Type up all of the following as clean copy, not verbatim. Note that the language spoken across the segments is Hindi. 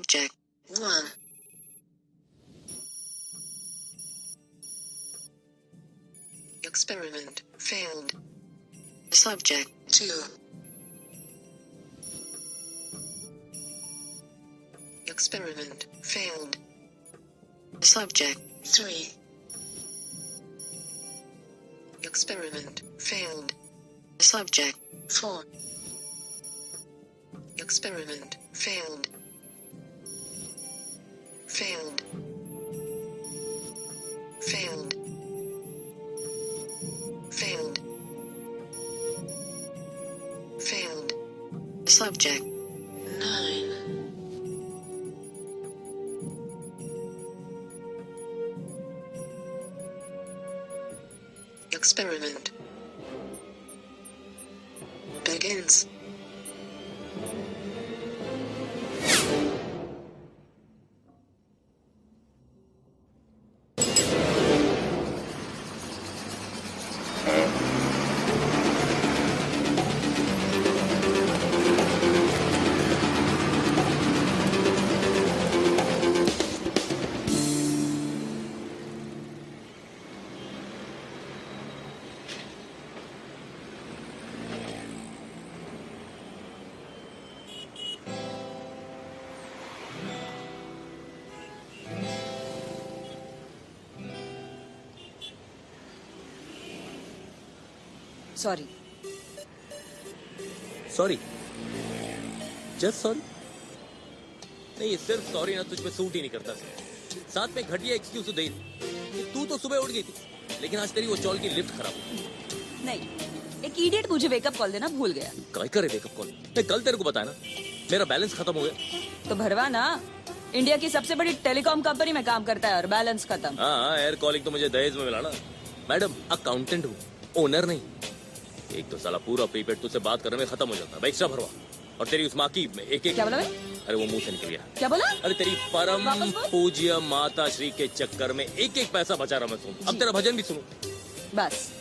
Subject 1. Experiment failed. Subject 2. Experiment failed. Subject 3. Experiment failed. Subject 4. Experiment failed. Failed. Failed. Failed. Failed. Subject 9. Experiment begins. Sorry sorry just sorry नहीं, ये सिर्फ सॉरी ना तुझ पे सूट ही नहीं करता। साथ में घटिया एक्सक्यूज दे कि तू तो सुबह उठ गई थी, लेकिन आज तेरी वो चौल की लिफ्ट खराब हुई। नहीं, एक इडियट मुझे वेकअप कॉल देना भूल गया। काय करे वेकअप कॉल? मैं कल तेरे को बताया ना, मेरा बैलेंस खत्म हो गया। तो भरवा ना, इंडिया की सबसे बड़ी टेलीकॉम कंपनी में काम करता है और बैलेंस खत्म। हाँ, एयर कॉलिंग तो मुझे दहेज में मिला ना। मैडम, अकाउंटेंट हूँ, ओनर नहीं। एक तो साला पूरा प्रीपेड तुझसे बात करने में खत्म हो जाता है, एक्स्ट्रा भरवा। और तेरी उस माँ की एक क्या बोला? अरे वो मुंह से निकल गया। क्या बोला? अरे तेरी परम वापस बोल। पूज्य माता श्री के चक्कर में एक एक पैसा बचा रहा मैं सुन। अब तेरा भजन भी सुनूं। बस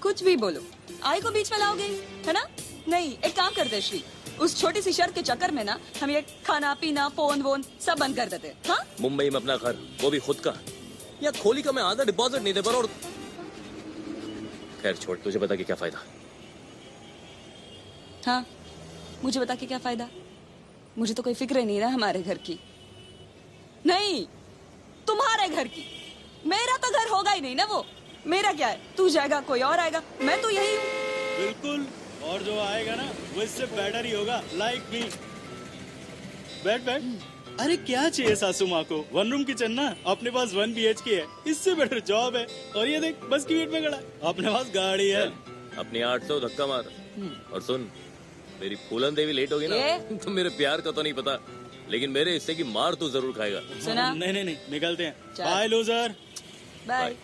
कुछ भी बोलो, आई को बीच में लाओगे, है ना? नहीं, एक काम करते श्री, उस छोटी सी शर्त के चक्कर में ना हम ये खाना पीना फोन वोन सब बंद कर देते। हाँ, मुंबई में अपना घर, वो भी खुद का। या खोली का मैं आधा डिपॉजिट नहीं दे पा रहा। और खैर छोड़, तुझे पता कि क्या फायदा। हाँ, मुझे बता के क्या फायदा? मुझे तो कोई फिक्र नहीं रहा हमारे घर की। नहीं, तुम्हारे घर की। मेरा तो घर होगा ही नहीं ना वो। मेरा क्या है, तू जाएगा कोई और आएगा, मैं तो यही हूँ। बिल्कुल, और जो आएगा ना वो इससे बेटर ही होगा, लाइक मी। बैठ बैठ। अरे क्या चाहिए सासू माँ को? 1 रूम किचन ना, अपने पास 1 BHK है, इससे बेटर जॉब है। और ये देख, बस की वेट में खड़ा है, अपने पास गाड़ी है। अपनी 800 धक्का मार। और सुन, मेरी फूलन देवी लेट होगी ना तो मेरे प्यार का तो नहीं पता, लेकिन मेरे हिस्से की मार तू जरूर खाएगा। सुना? नहीं, निकलते हैं। चल। Bye loser. बाय।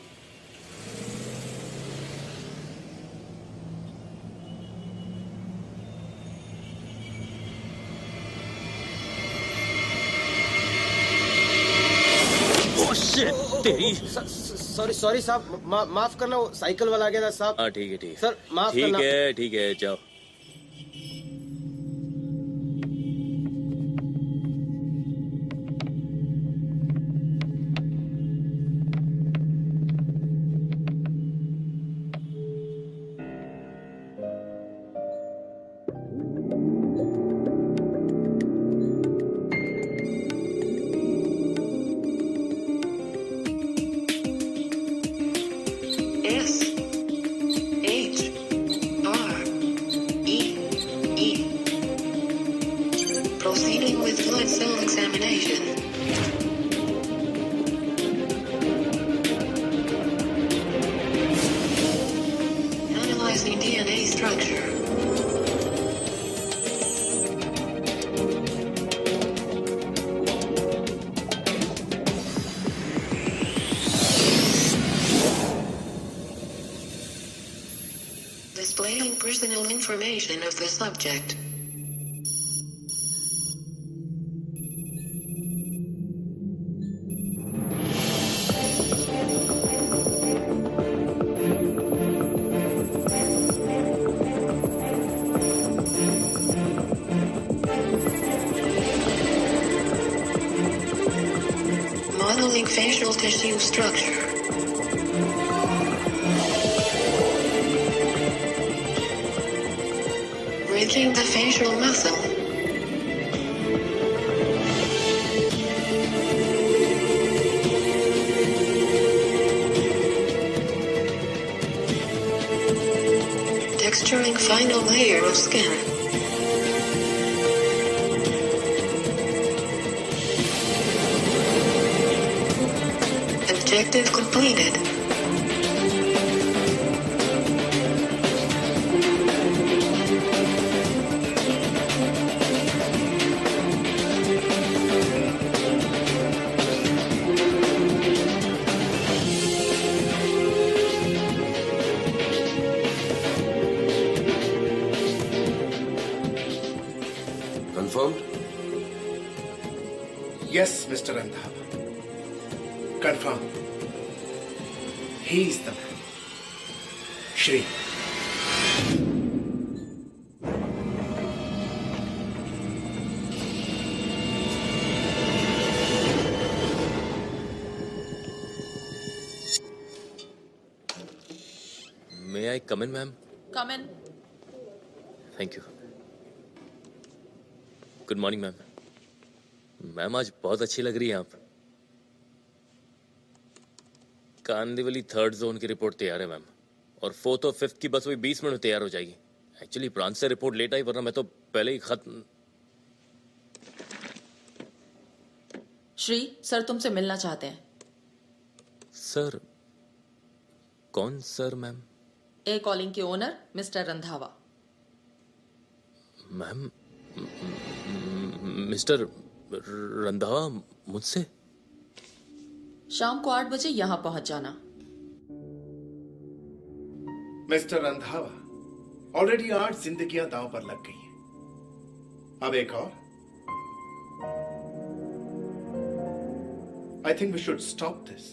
तेरी सॉरी साहब, माफ करना, वो साइकिल वाला आ गया था साहब। हाँ ठीक है, ठीक है सर, माफ करना। ठीक है, जाओ। Proceeding with blood cell examination. Analyzing DNA structure. Displaying personal information of the subject. controlling facial tissue structure. Breaking the facial muscle. Texturing final layer of skin. Objective completed. Confirmed? Yes, Mr. Randhawa. Confirmed. He is the man. Shri. May I come in, ma'am? Come in. Thank you. Good morning ma'am. Ma'am आज बहुत अच्छी लग रही हैं आप. कांदिवली 3rd जोन की रिपोर्ट तैयार है मैम, और 4th और 5th की बस वही 20 मिनट में तैयार हो जाएगी. एक्चुअली ब्रांच से रिपोर्ट लेट आई, वरना मैं तो पहले ही खत्म. श्री सर तुमसे मिलना चाहते हैं. सर? कौन सर मैम? ए कॉलिंग के owner mister Randhawa. Ma'am, mister Randhawa मुझसे? शाम को 8 बजे यहां पहुंच जाना. मिस्टर रंधावा, ऑलरेडी 8 जिंदगियां दांव पर लग गई हैं. अब एक और. I think we should stop this.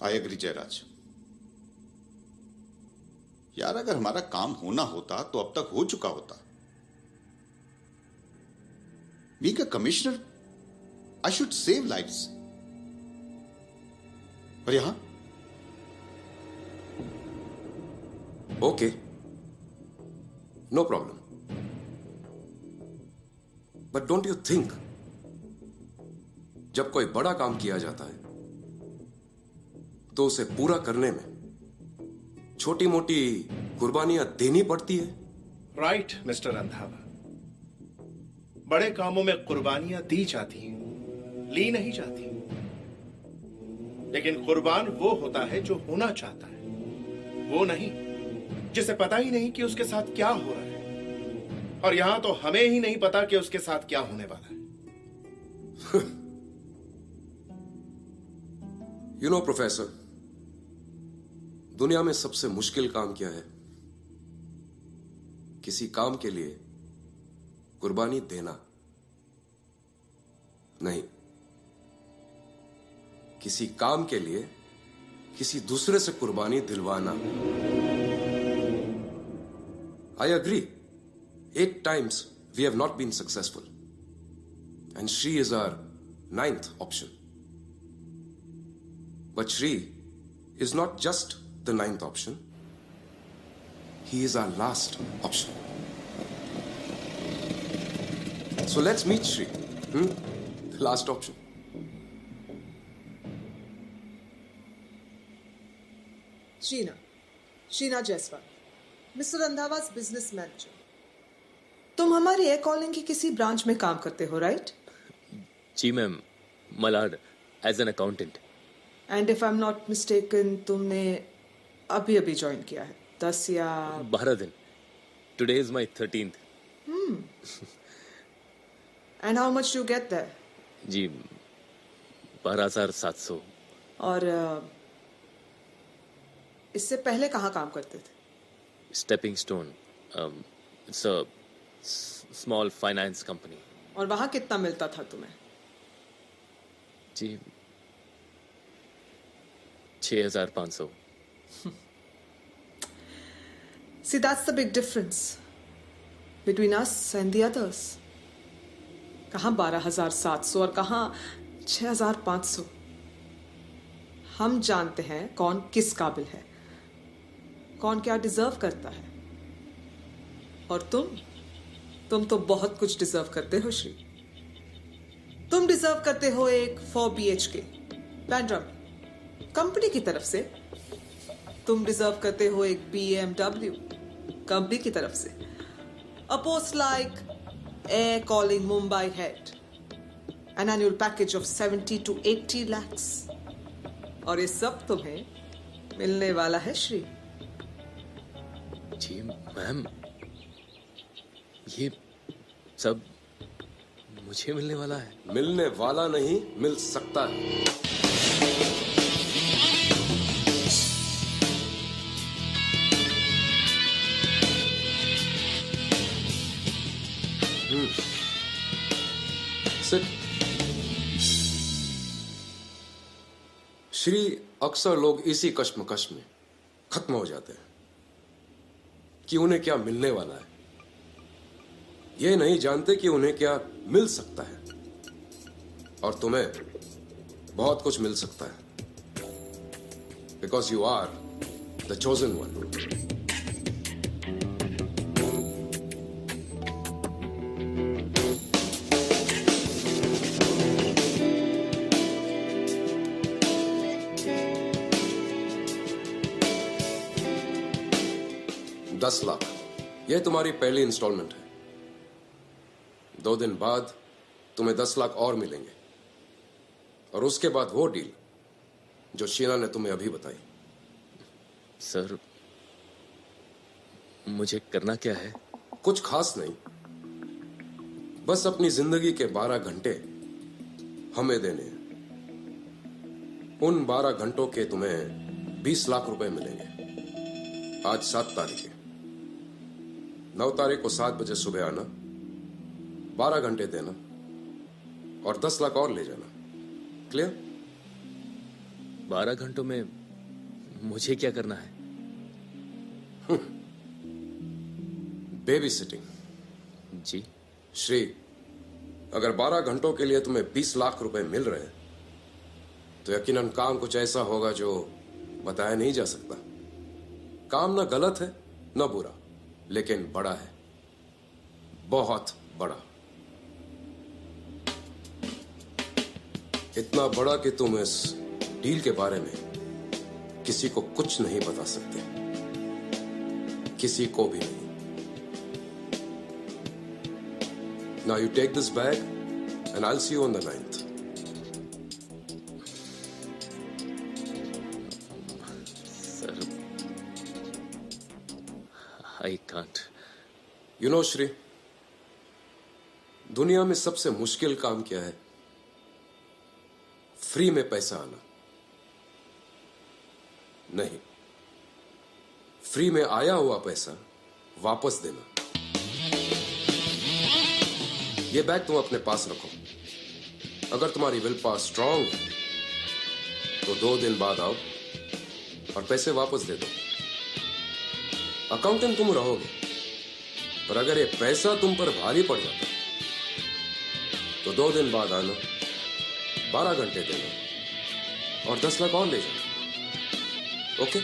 I agree Jayraj. यार अगर हमारा काम होना होता तो अब तक हो चुका होता. Being a commissioner I should save lives. और यहां okay, no problem. But don't you think जब कोई बड़ा काम किया जाता है तो उसे पूरा करने में छोटी मोटी कुर्बानियां देनी पड़ती है? Right mister Randhawa. बड़े कामों में कुर्बानियां दी जाती हैं, ली नहीं जाती. लेकिन कुर्बान वो होता है जो होना चाहता है, वो नहीं जिसे पता ही नहीं कि उसके साथ क्या हो रहा है. और यहां तो हमें ही नहीं पता कि उसके साथ क्या होने वाला है. यू नो प्रोफेसर, दुनिया में सबसे मुश्किल काम क्या है? किसी काम के लिए कुर्बानी देना नहीं, किसी काम के लिए किसी दूसरे से कुर्बानी दिलवाना. I agree, 8 times we have not been successful, and Shri is our 9th option. But Shri is not just the 9th option, he is our last option. So let's meet Shri, the last option. Sheena Jaiswal, mister Randhawa's business manager. तुम हमारी एयर कॉलिंग की किसी ब्रांच में काम करते हो, राइट? जी ma'am, Malad, as an accountant. And if I am not mistaken, तुमने अभी अभी ज्वाइन किया है, 10 या 12 दिन. Today is my 13th. And how much do get there? जी 12,700. और इससे पहले कहाँ काम करते थे? Stepping stone, it's a small finance company. और वहां कितना मिलता था तुम्हें? जी 6,500. See, that's the big difference between us and the others. कहाँ 12,700 और कहाँ 6,500। हम जानते हैं कौन किस काबिल है, कौन क्या डिजर्व करता है। और तुम तो बहुत कुछ डिजर्व करते हो श्री। तुम डिजर्व करते हो एक 4 BHK बेडरूम कंपनी की तरफ से। तुम डिजर्व करते हो एक BMW कंपनी की तरफ से। A post like Air Calling Mumbai Head, an annual package of 70 to 80 lakhs. और ये सब तुम्हें मिलने वाला है श्री। जी मैम, ये सब मुझे मिलने वाला है? मिलने वाला नहीं, मिल सकता है। सिट। श्री, अक्सर लोग इसी कश्मकश में खत्म हो जाते हैं कि उन्हें क्या मिलने वाला है। ये नहीं जानते कि उन्हें क्या मिल सकता है। और तुम्हें बहुत कुछ मिल सकता है, because you are the chosen one. 10 lakh, यह तुम्हारी पहली इंस्टॉलमेंट है। 2 दिन बाद तुम्हें 10 लाख और मिलेंगे, और उसके बाद वो डील जो शीना ने तुम्हें अभी बताई। सर, मुझे करना क्या है? कुछ खास नहीं, बस अपनी जिंदगी के 12 घंटे हमें देने हैं। उन 12 घंटों के तुम्हें 20 लाख रुपए मिलेंगे। आज 7 तारीख है। 9 तारीख को 7 बजे सुबह आना, 12 घंटे देना और 10 लाख और ले जाना। क्लियर? 12 घंटों में मुझे क्या करना है? Baby sitting. जी श्री, अगर 12 घंटों के लिए तुम्हें 20 लाख रुपए मिल रहे हैं तो यकीनन काम कुछ ऐसा होगा जो बताया नहीं जा सकता। काम ना गलत है ना बुरा, लेकिन बड़ा है, बहुत बड़ा। इतना बड़ा कि तुम इस डील के बारे में किसी को कुछ नहीं बता सकते, किसी को भी नहीं। Now you take this bag and I'll see you on the 9th. Sir, I can't. You know, Shri, दुनिया में सबसे मुश्किल काम क्या है? फ्री में पैसा आना नहीं, फ्री में आया हुआ पैसा वापस देना। ये बैग तुम अपने पास रखो। अगर तुम्हारी विल पावर स्ट्रांग है तो 2 दिन बाद आओ और पैसे वापस दे दो। अकाउंटेंट तुम रहोगे, पर अगर ये पैसा तुम पर भारी पड़ जाता तो 2 दिन बाद आना, 12 घंटे देना और 10 लाख और ले जाना। ओके?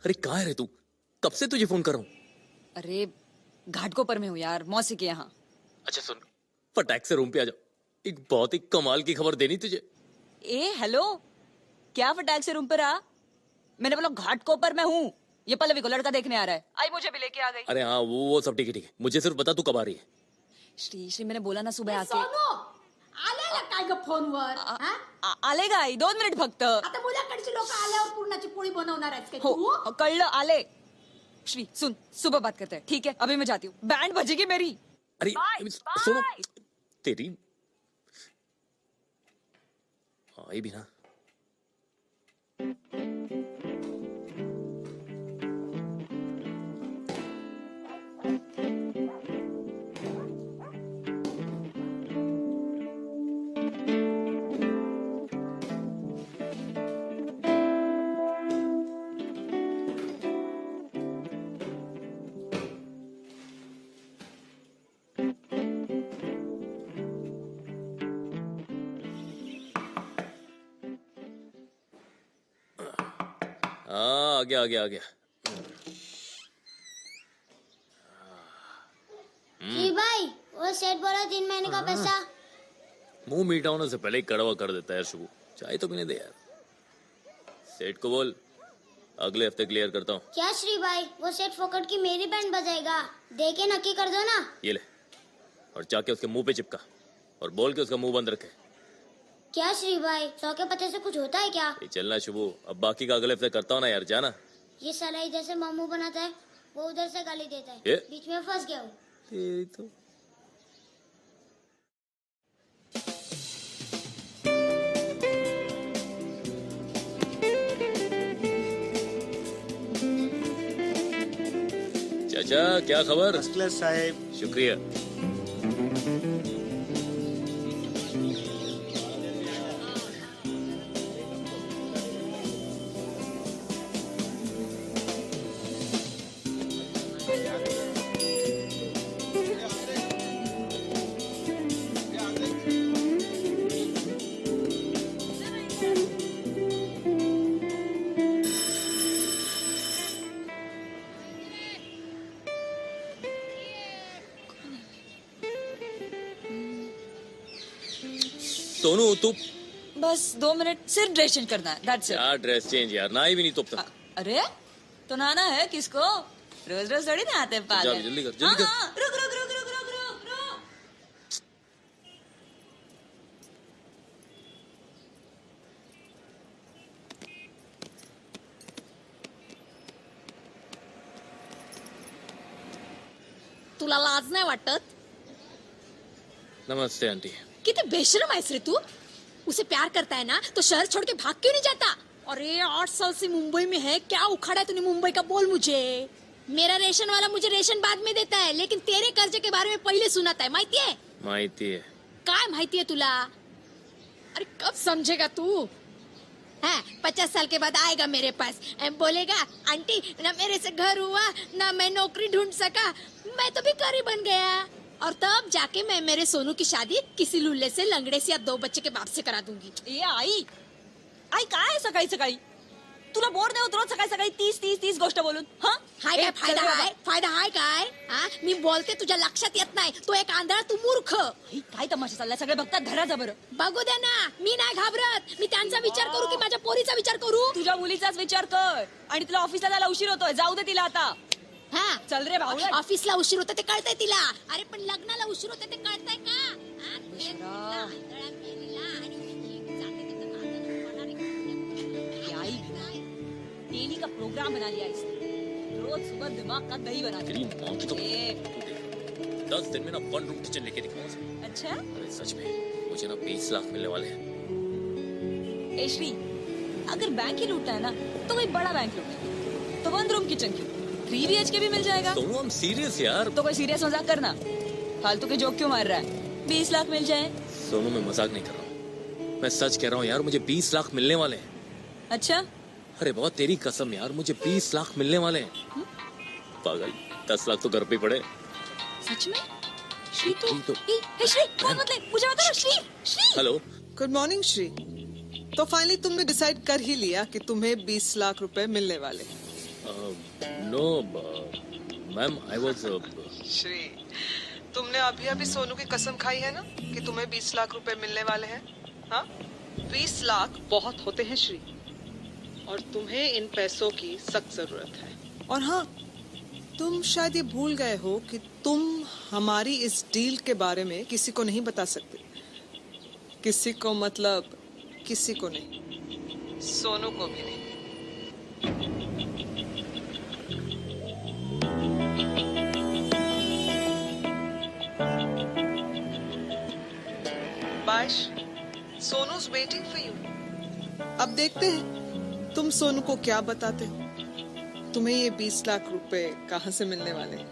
अरे कहाँ है रे तू? कब से तुझे फोन कर रहा हूँ। अरे घाटकोपर में हूँ यार, मौसी के यहाँ। अच्छा सुन, फटाक से रूम पे आ जाओ, एक बहुत ही कमाल की खबर देनी तुझे। ए हेलो, क्या फटाक से रूम पर आ? मैंने बोला घाटकोपर में हूँ। ये पल्लवी को लड़का देखने आ रहा है, आई मुझे भी लेके आ गई। अरे हाँ, वो सब ठीक है ठीक है। मुझे सिर्फ बता तू कब आ रही है। श्री मैंने बोला ना सुबह आके। आलेला काय ग फोनवर? आले गाई, 2 मिनिट फक्त। आता मुलाकडची लोक आल्यावर पूर्णाची पोळी बनवणार आहेस काय हो, तू? कळलं, आले। श्री सुन, सुबह बात करते हैं, ठीक है? अभी मैं जाती हूँ, बैंड बजेगी मेरी। अरे सुनो, तेरी आई भी ना। हाँ, आ गया। जी भाई, वो सेठ बोला 3 महीने का पैसा। मुंह मीठा होने से पहले ही कड़वा कर देता है शुभू। चाय तो पीने दे यार। सेठ को बोल अगले हफ्ते क्लियर करता हूँ। क्या श्री भाई, वो सेठ फोकट की मेरी बैंड बजाएगा, दे के नक्की कर दो ना। ये ले और जाके उसके मुंह पे चिपका और बोल के उसका मुंह बंद रखे। क्या श्री भाई, 100 के पते से कुछ होता है क्या? ये चलना शुभू, अब बाकी का अगले हफ्ते करता हूँ ना यार, जाना। ये साला इधर से मामू बनाता है, वो उधर से गाली देता है, ये? बीच में फंस गया हूँ। तेरी तो चाचा क्या खबर? फर्स्ट क्लास साहब। शुक्रिया। सोनू तू बस 2 मिनट सिर्फ ड्रेस चेंज करना है, that's it। क्या ड्रेस चेंज यार, ना ही भी नहीं तो अब तक। अरे तो नहाना है किसको? रोज रोज थोड़ी नहाते हैं पागल। जा, जल्दी कर, जल्दी कर। हाँ, रुक। तुला लाज नाही वाटत? नमस्ते आंटी। किती बेशरम आहेस रे तू। उसे प्यार करता है ना तो शहर छोड़ के भाग क्यों नहीं जाता? अरे 8 साल से मुंबई में है, क्या उखाड़ा है तूने मुंबई का, बोल मुझे। मेरा रेशन वाला मुझे रेशन बाद में देता है, लेकिन तेरे कर्जे के बारे में पहले सुनाता है, माहिती है? माहिती है। काय माहिती है तुला? अरे कब समझेगा तू? हाँ, 50 साल के बाद आएगा मेरे पास, बोलेगा आंटी ना मेरे से घर हुआ ना मैं नौकरी ढूंढ सका, मैं तो भिखारी बन गया, और तब जाके मैं मेरे सोनू की शादी किसी लुल्ले से, लंगड़े से या 2 बच्चे के बाप से करा दूंगी। ये आई काय सकाळी तुला बोर नाही होत रोज सकाळी 30 गोष्ट बोलून? हाँ हाय काय फायदा हाय? फायदा हाय काय? हाँ, मी बोलते तुझ्या लक्षात येत नाही, तो एक आंधळा, तू मूर्ख। काय तमाशा चाललाय, सगळे बघतात, घराचा बरं। बघू दे ना, मी नाही घाबरत। मी त्यांचा विचार करू की माझ्या पोरीचा विचार करू? तुझ्या मुलीचाच विचार कर, आणि तुला ऑफिसला जायला उशीर होतोय, जाऊ दे तिला आता। हाँ, चल रे भाऊ। ऑफिसला उशीर होता ते कळतंय तिला, अरे पण लग्नाला उशीर होता ते कळतंय का? डेली का प्रोग्राम बना लिया इसने, रोज सुबह दिमाग का दही बना तेरी माँ की तो ए, 10 दिन में ना 1 रूम किचन लेके दिखाऊंगा। अच्छा अरे सच में मुझे ना 20 लाख मिलने वाले हैं। ए श्री, अगर बैंक ही लूटना है ना तो कोई बड़ा बैंक लूटना, तो 1 रूम किचन क्यों, 3 BHK भी मिल जाएगा। सोनू हम सीरियस यार। तो कोई सीरियस मजाक करना, फालतू के जोक क्यों मार रहा है? 20 लाख मिल जाए। सोनू मैं मजाक नहीं कर रहा हूँ, मैं सच कह रहा हूँ यार, मुझे 20 लाख मिलने वाले हैं। अच्छा अरे बहुत तेरी कसम यार, मुझे 20 लाख मिलने वाले हैं। पागल, 10 लाख तो घर पे पड़े। सच में? श्री तो हे श्री, कौन मतलब मुझे बता ना। Shri hello, good morning Shri. तो फाइनली तुमने डिसाइड कर ही लिया कि तुम्हें 20 लाख रुपए मिलने वाले? No ma'am, I was Shri, तुमने अभी सोनू की कसम खाई है ना कि तुम्हें 20 लाख रुपए मिलने वाले हैं? हाँ, 20 लाख बहुत होते हैं श्री, और तुम्हें इन पैसों की सख्त जरूरत है। और हाँ, तुम शायद ये भूल गए हो कि तुम हमारी इस डील के बारे में किसी को नहीं बता सकते। किसी को मतलब किसी को नहीं, सोनू को भी नहीं। बाश, सोनू's waiting for you. अब देखते हैं तुम सोनू को क्या बताते हो. तुम्हें ये 20 लाख रुपए कहाँ से मिलने वाले हैं?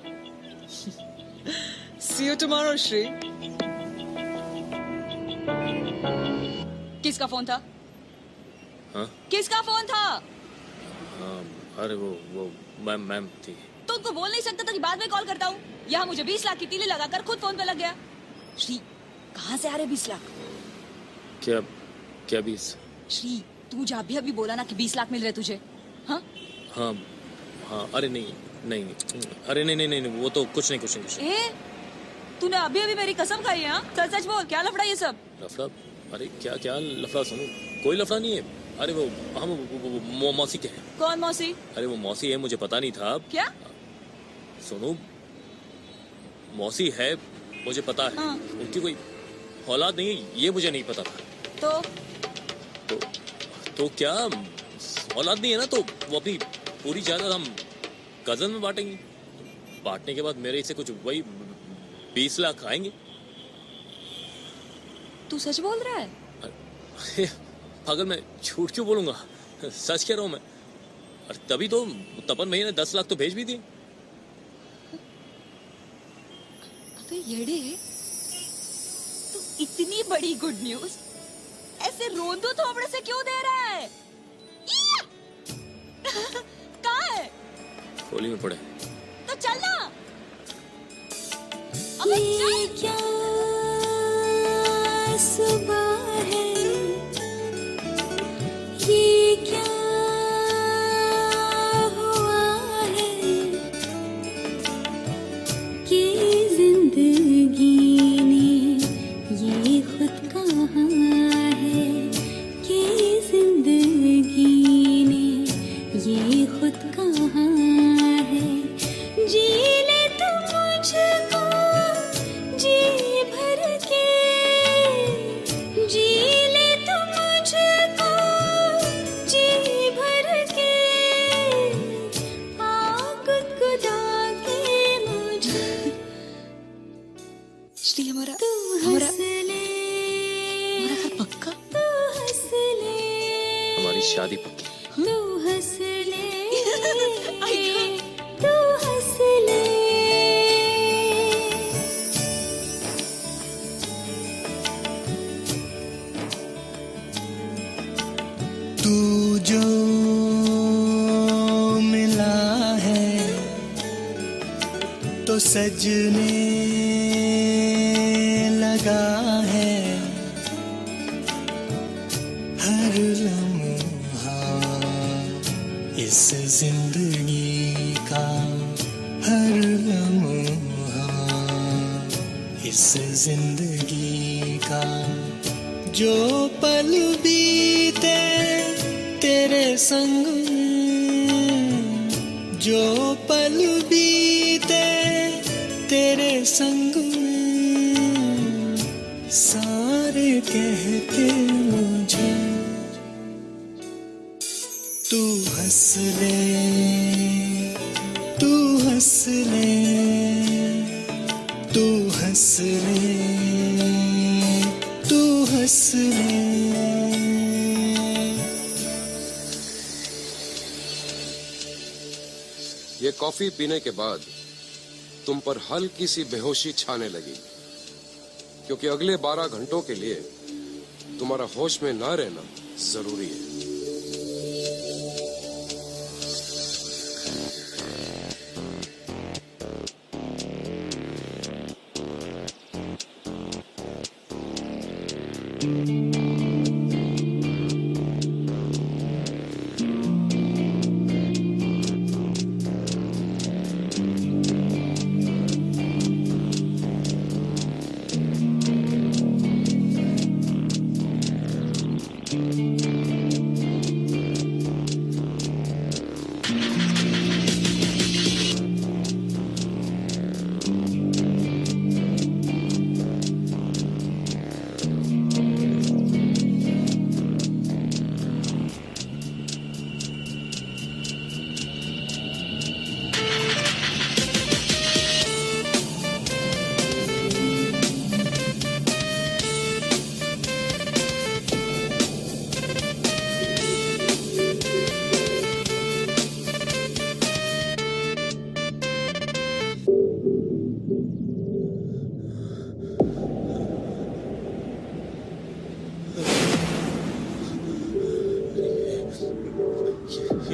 See you tomorrow, Shri. किसका फोन था? हाँ? किसका फोन था? अरे वो मैम थी. तो बोल नहीं सकता था कि बाद में कॉल करता हूँ. यहाँ मुझे 20 लाख की तीली लगाकर खुद फोन पे लग गया. श्री, कहाँ से आ रहे 20 लाख? क्या 20? श्री, तू जा अभी बोला ना कि 20 लाख मिल रहे तुझे. हाँ, अरे नहीं, अरे नहीं, वो तो कुछ नहीं. ए, तूने अभी मेरी कसम खाई है. हाँ, सच बोल, क्या लफड़ा ये सब? लफड़ा? अरे क्या लफड़ा सुनो. कोई लफड़ा नहीं है. अरे वो मौसी के है. कौन मौसी? अरे वो मौसी है, मुझे पता नहीं था. क्या? सुनो, मौसी है, मुझे पता है. हाँ. उनकी कोई औलाद नहीं है, ये मुझे नहीं पता था. तो क्या औलाद नहीं है ना, तो वो अपनी पूरी जायदाद हम कजन में बांटेंगे. बांटने के बाद मेरे से कुछ वही 20 लाख आएंगे. तू सच बोल रहा है? अगर मैं झूठ क्यों बोलूंगा, सच कह रहा हूं मैं. और तभी तो तपन भैया ने 10 लाख तो भेज भी दिए. अबे येड़े, तू इतनी बड़ी गुड न्यूज ऐसे रोंदू थोपड़े से क्यों दे रहा है? कहाँ है? खोली में पड़े. तो चल ना. अबे चल. क्या सुबह है, ये क्या हुआ है कि जिंदगी ने ये खुद कहा है, कि जिंदगी ने ये खुद कहा है. जी ले तू मुझको जी भर के, जी ले तू मुझको जी भर के, आग गुदा के मुझे. श्री, हमारा घर पक्का? तू हंस ले, हमारी शादी पक्की. तू हंस ले, तू हंस ले. तू जो मिला है तो सजने लगा है. हर लम्हा इस जिंदगी का, हर लम्हा इस जिंदगी का, जो पल बीते तेरे संग में, जो पल बीते तेरे संग में, सारे कहते मुझे तू हंस ले, तू हंस ले, तू हंस ले, तू हंस ले. ये कॉफी पीने के बाद तुम पर हल्की सी बेहोशी छाने लगी, क्योंकि अगले 12 घंटों के लिए तुम्हारा होश में ना रहना जरूरी है.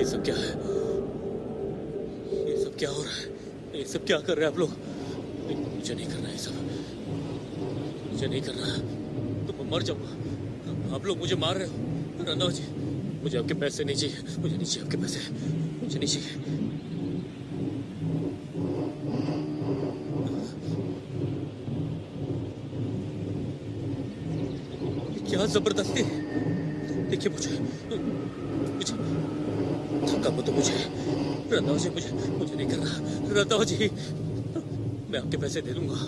ये सब क्या है? ये सब क्या हो रहा है? ये सब क्या कर रहे हैं आप लोग? मुझे नहीं करना है सब, मुझे नहीं करना। तो मैं मर जाऊंगा। आप लोग मुझे मार रहे हो। रंधावा जी, मुझे आपके पैसे नहीं चाहिए, मुझे नहीं चाहिए आपके पैसे, मुझे नहीं चाहिए। क्या जबरदस्ती है? देखिए मुझे धक्का मत दो मुझे। रंधावा जी, मुझे नहीं करना। रंधावा जी, मैं आपके पैसे दे दूंगा।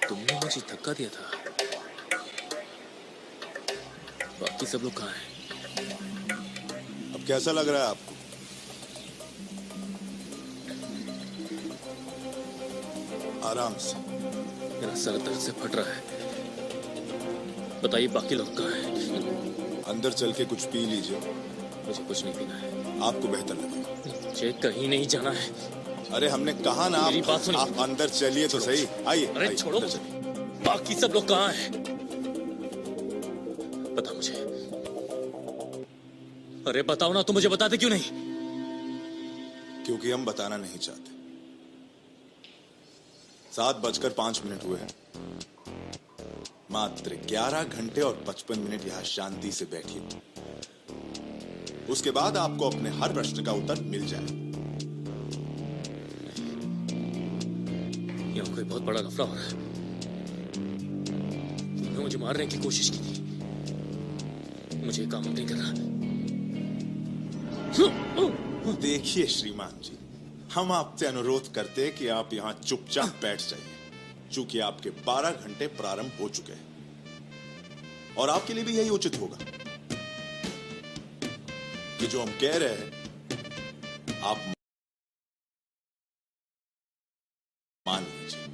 तुमने मुझे धक्का दिया था। बाकी सब लोग कहाँ हैं? अब कैसा लग रहा है आपको? आराम से। मेरा सर दर्द से फट रहा है। बताइए बाकी लोग कहाँ हैं? अंदर चल के कुछ पी लीजिए। मुझे कुछ नहीं पीना है। आपको बेहतर लगेगा। मुझे कहीं नहीं जाना है। अरे हमने कहा ना, मेरी बात सुनिए। आप अंदर चलिए तो सही। आइए। अरे छोड़ो मुझे। बाकी सब लोग कहाँ हैं? बता मुझे। अरे बताओ ना, तुम मुझे बताते क्यों नहीं? क्योंकि हम बताना नहीं चाहते। 7:05 हुए हैं। मात्र 11 घंटे और 55 मिनट यहां शांति से बैठिए। उसके बाद आपको अपने हर प्रश्न का उत्तर मिल जाए। यहाँ कोई बहुत बड़ा लफड़ा हो रहा है। तुमने मुझे मारने की कोशिश की थी। मुझे काम नहीं करना। देखिए श्रीमान जी, हम आपसे अनुरोध करते हैं कि आप यहाँ चुपचाप बैठ जाइए, चूंकि आपके 12 घंटे प्रारंभ हो चुके हैं और आपके लिए भी यही उचित होगा कि जो हम कह रहे हैं आप मान लीजिए।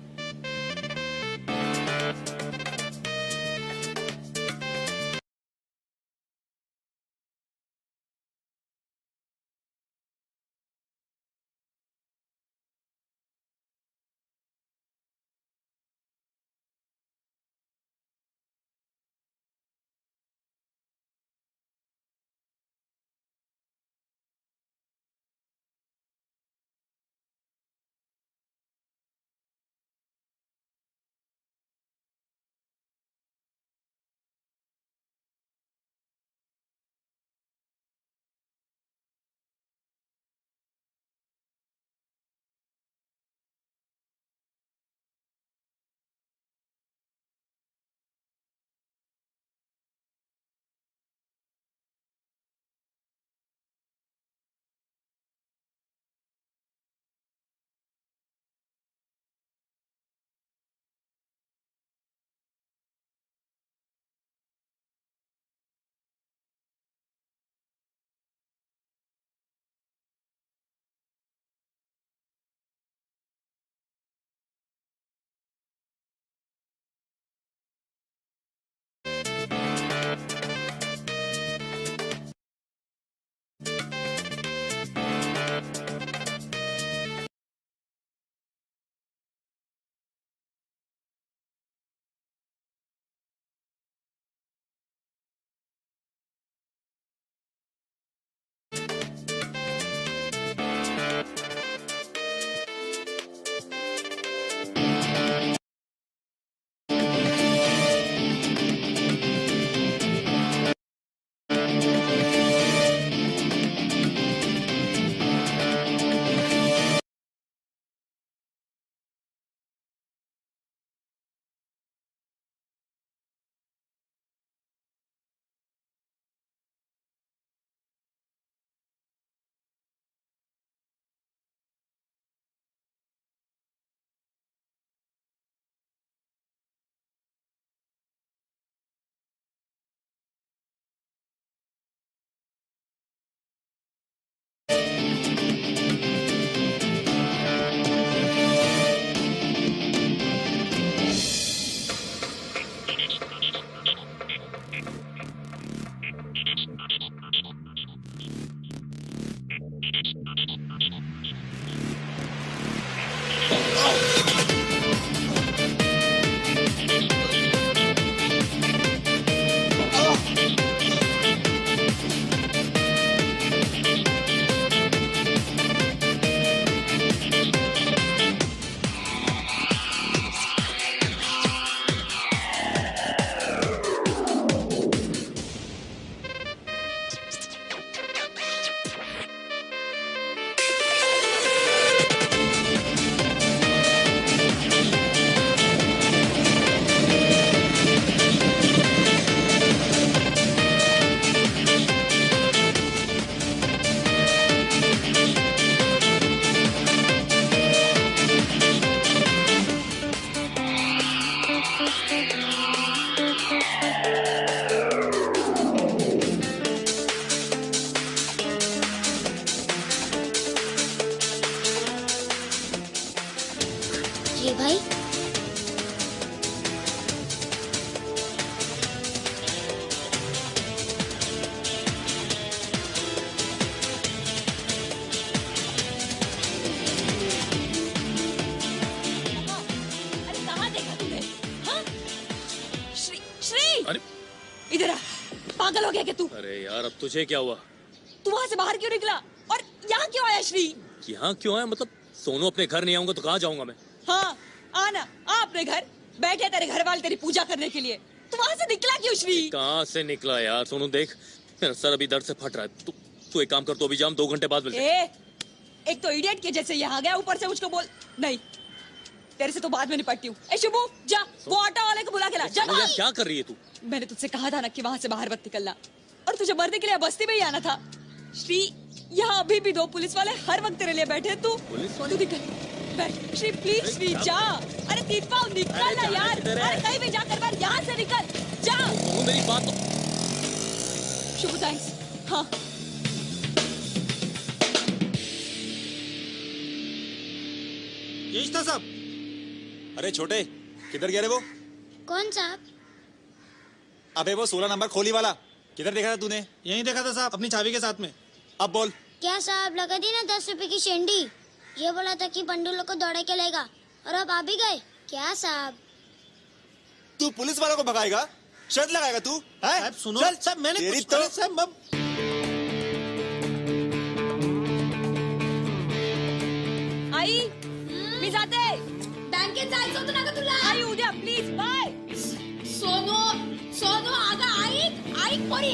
इधर आ, पागल हो गया क्या तू? अरे यार अब तुझे क्या हुआ? तू वहाँ से बाहर क्यों निकला और यहाँ क्यों आया श्री? यहाँ क्यों है मतलब? सोनू अपने घर नहीं आऊंगा तो कहाँ जाऊंगा मैं? हाँ आना, आ अपने घर, बैठे तेरे घर वाले तेरी पूजा करने के लिए। तू वहाँ से निकला क्यों श्री? कहाँ से निकला यार? सोनू देख, मेरा सर अभी दर्द से फट रहा है। तू एक काम कर, तो अभी जाम 2 घंटे बाद मिलते हैं। एक तो इडियट के जैसे यहाँ गया, ऊपर से मुझको बोल नहीं, तेरे से तो बाद में निपटती हूँ। ए शुभू जा, वो ऑटो वाले को बुला के ला। जा यार क्या कर रही है तू? मैंने तुझसे कहा था ना कि वहाँ से बाहर मत निकलना, और तुझे मरने के लिए बस्ती में ही आना था। श्री यहाँ अभी भी 2 पुलिस वाले हर वक्त तेरे लिए बैठे हैं। तू निकल बैठ श्री, प्लीज श्री जा। अरे तीन पाव निकल ना यार, अरे कहीं भी जाकर बाहर, यहाँ से निकल जा। मेरी बात तो। शुभ थैंक्स। हाँ यही था साहब। अरे छोटे, किधर गया रे वो? कौन साहब? अबे वो 16 नंबर खोली वाला, किधर देखा था तूने? यहीं देखा था साहब, अपनी चाबी के साथ में। अब बोल। क्या साहब, लगा दी ना 10 रुपए की शेंडी। ये बोला था कि बंडूलों को दौड़ा के लेगा, और अब आ भी गए क्या साहब? तू पुलिस वालों को भगाएगा, शर्त लगाएगा तू? है? सुनो साहब, मैंने तेरी तो आई मी जाते, बँकेत जायचं होतं ना ग तुला? आई उद्या प्लीज, बाय. सोनू सोनू अगं ऐक ऐक पोरी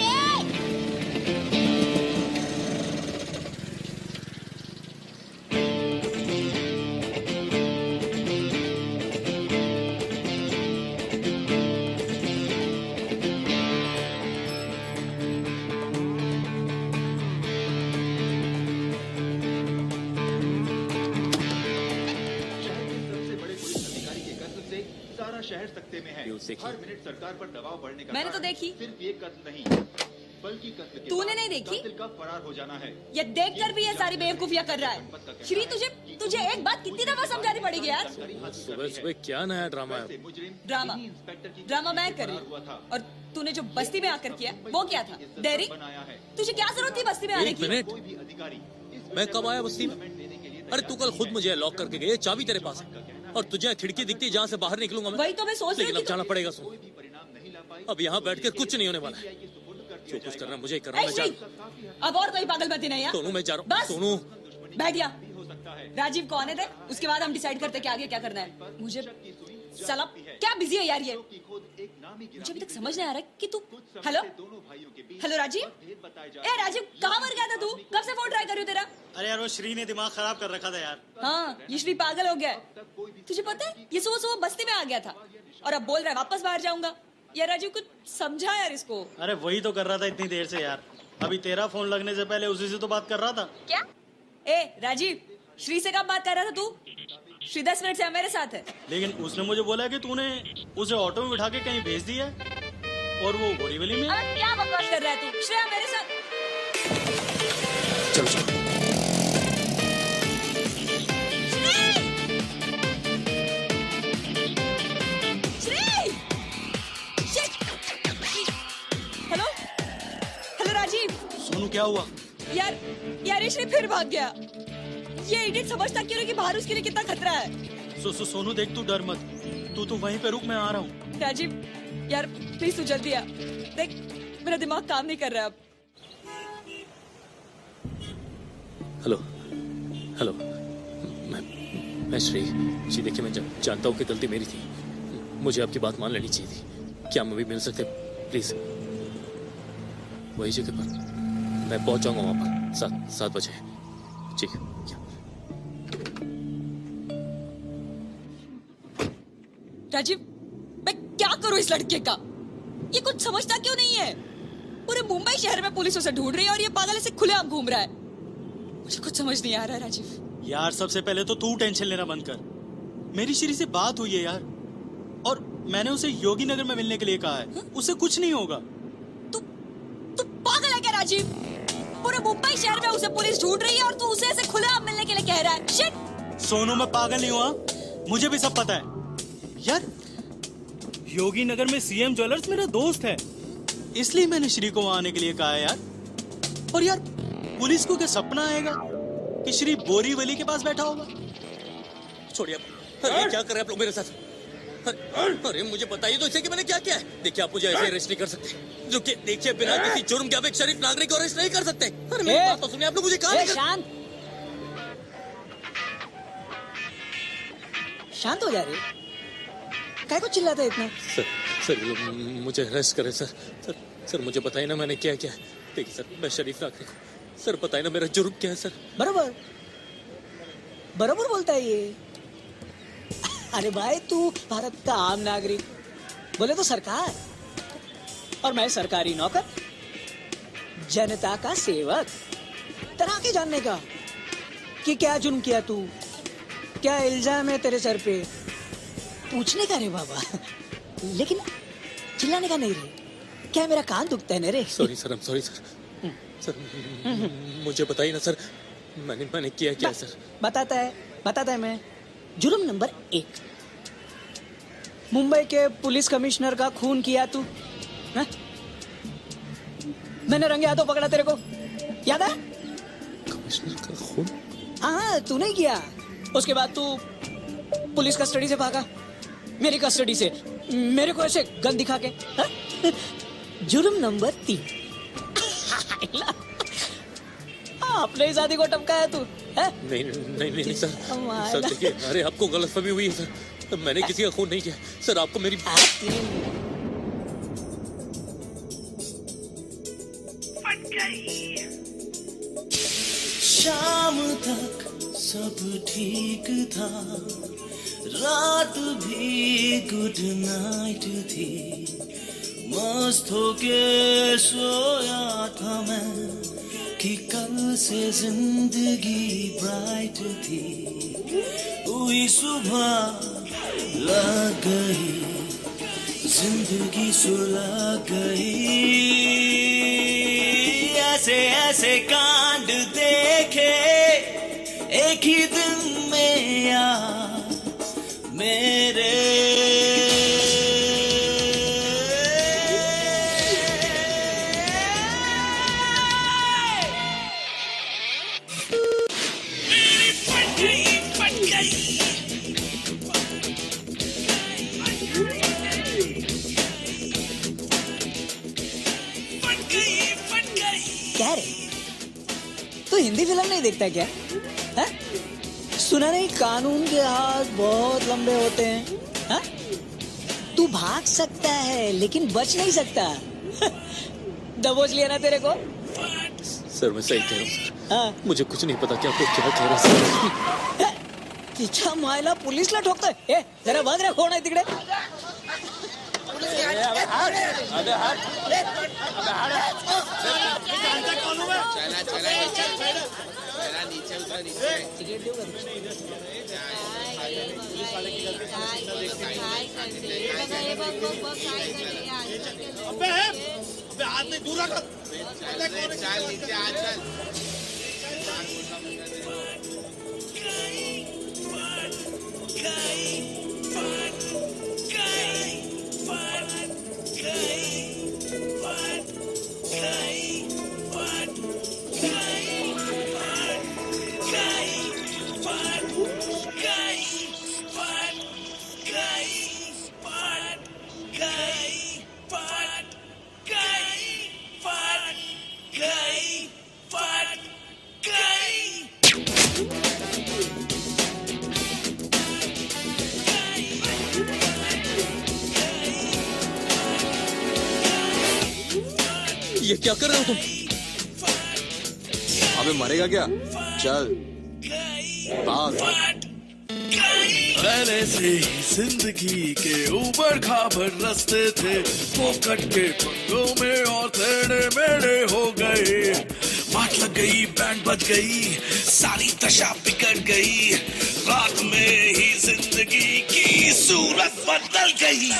शहर सकते में है। हर मिनट सरकार पर दबाव बढ़ने का मैंने तो देखी। सिर्फ ये कत्ल नहीं, बल्कि कत्ल के तूने नहीं देखी? कातिल का फरार हो जाना है। ये देख कर भी ये सारी बेवकूफियां कर रहा है। श्री तुझे एक बात कितनी दफा समझानी पड़ेगी यार? सुबह सुबह क्या नया ड्रामा है? ड्रामा मैं कर रही हूँ, और तूने जो बस्ती में आकर किया वो क्या था? डेरी? तुझे क्या जरूरत थी बस्ती में आने की? मैं कब आया बस्ती में? अरे तू कल खुद मुझे लॉक करके गई, चाबी तेरे पास है, और तुझे खिड़की दिखती जहाँ से बाहर निकलूंगा मैं। वही तो मैं सोच रही लेकिन अब जाना पड़ेगा। सुन, अब यहाँ बैठ कर कुछ नहीं होने वाला है। जो कुछ करना मुझे ही करना है। अब और कोई पागलमती नहीं है। सोनू मैं जा रहा हूँ। सोनू बैठ गया। राजीव कौन है? उसके बाद हम डिसाइड करते हैं कि आगे क्या करना है। मुझे साला क्या बिजी है यार ये? मुझे अभी तक समझ नहीं आ रहा कि तू। हेलो राजीव। ए राजीव, कहाँ मर गया था तू? कब से फोन ट्राई कर रही हो तेरा? अरे यार वो श्री ने दिमाग खराब कर रखा था यार। हाँ, ये श्री पागल हो गया है। तुझे पता है ये सुबह बस्ती में आ गया था और अब बोल रहा है वापस बाहर जाऊंगा। यार राजीव कुछ समझा यार इसको। अरे वही तो कर रहा था इतनी देर से यार। अभी तेरा फोन लगने से पहले उसी से तो बात कर रहा था। क्या? ए राजीव, श्री से कब बात कर रहा था तू? श्री 10 मिनट से मेरे साथ है। लेकिन उसने मुझे बोला कि तूने उसे ऑटो में बिठा के कहीं भेज दिया और वो बोरीवली में। अरे क्या बकवास कर रहा है तू? श्रेया मेरे साथ। चल चल। हेलो राजीव। सोनू क्या हुआ? यार ये श्री फिर भाग गया। ये इडियट समझता क्यों नहीं कि बाहर उसके लिए कितना खतरा है? सोनू देख, तू डर मत, तू वहीं पे रुक, मैं आ रहा हूँ। राजीव यार प्लीज तू जल्दी आ। देख मेरा दिमाग काम नहीं कर रहा अब। हेलो हेलो, मैं श्री जी। देखिए मैं जानता हूँ कि गलती मेरी थी, मुझे आपकी बात मान लेनी चाहिए थी। क्या हम अभी मिल सकते प्लीज? वही जगह पर मैं पहुंच जाऊंगा वहां पर 7 बजे। ठीक है। राजीव मैं क्या करूं इस लड़के का? ये कुछ समझता क्यों नहीं है? पूरे मुंबई शहर में पुलिस उसे ढूंढ रही है और ये पागल ऐसे खुलेआम घूम रहा है। मुझे कुछ समझ नहीं आ रहा है राजीव। यार सबसे पहले तो तू टेंशन लेना बंद कर। मेरी श्री से बात हुई है यार, और मैंने उसे योगी नगर में मिलने के लिए कहा है। उसे कुछ नहीं होगा। तू पागल है क्या राजीव? पूरे मुंबई शहर में उसे पुलिस ढूंढ रही है और तू उसे ऐसे खुलेआम मिलने के लिए कह रहा है। शिट! सोनू मैं पागल नहीं हुआ, मुझे भी सब पता है यार। योगी नगर में सीएम ज्वेलर्स मेरा दोस्त है, इसलिए मैंने श्री को वहां आने के लिए कहा है यार। और यार पुलिस को क्या सपना आएगा कि श्री बोरीवली के पास बैठा होगा? छोड़िए, क्या कर रहे हैं आप लोग मेरे साथ? अरे मुझे बताइए तो इसे कि मैंने क्या किया है। देखिए आप मुझे ऐसे अरेस्ट नहीं कर सकते। जो कि देखिए बिना किसी जुर्म के आप एक शरीफ नागरिक को अरेस्ट नहीं कर सकते। अरे मेरी बात तो सुनिए, आप लोग मुझे कहा शांत शांत हो जा रहे, काय को चिल्लाते इतना? सर मुझे अरेस्ट करें सर। सर मुझे बताइए ना मैंने क्या किया। देखिए सर मैं शरीफ नागरिक हूँ। सर बताइए ना मेरा जुर्म क्या है सर। बरोबर बरोबर बोलता है ये। अरे भाई तू भारत का आम नागरिक, बोले तो सरकार, और मैं सरकारी नौकर, जनता का सेवक। तरह के जानने का कि क्या जुर्म किया तू, क्या इल्जाम है तेरे सर पे, पूछने का रे बाबा। लेकिन चिल्लाने का नहीं रे। क्या मेरा कान दुखता है ना रे? Sorry sir, sorry sir. Sir मुझे बताइए ना सर, मैंने किया क्या सर? बताता है मैं। जुर्म नंबर 1, मुंबई के पुलिस कमिश्नर का खून किया तू। हा? मैंने रंगे हाथों पकड़ा तेरे को, याद है? कमिश्नर का खून? हाँ तू नहीं किया। उसके बाद तू पुलिस कस्टडी से भागा, मेरी कस्टडी से, मेरे को ऐसे गन दिखा के। हा? जुर्म नंबर 3, अपने ही शादी को टपकाया तू। नहीं सर। सर देखिए, अरे आपको गलतफहमी हुई है सर। मैंने किसी का खून नहीं किया सर। आपको मेरी शाम तक सब ठीक था, रात भी गुड नाइट थी। मस्त होके सोया था मैं कि कल से जिंदगी ब्राइट थी। हुई सुबह लग गई, जिंदगी सुलग गई। ऐसे ऐसे कांड देखे एक ही दिन में यार मेरे। क्या रे, तू हिंदी फिल्म नहीं देखता क्या? है? सुना नहीं कानून के हाथ बहुत लंबे होते हैं। है? तू भाग सकता है लेकिन बच नहीं सकता। दबोच लिया ना तेरे को। सर मैं सही कह रहा हूँ सर। हाँ? मुझे कुछ नहीं पता कि आपको क्या कह रहा है। तिच्या मायला पोलीसला ठोकतोय। ए जरा बघ रे कोण आहे तिकडे। हाथ में दूर रख। ये क्या कर रहे हो तुम? अबे मरेगा क्या? चल भाग। पहले से ही जिंदगी के ऊपर खाबर रास्ते थे, पोकट के पंगों में और टेढ़े मेढ़े हो गए। बात लग गई, बैंड बज गई, सारी दशा बिगड़ गई। रात में ही जिंदगी की सूरत बदल गई।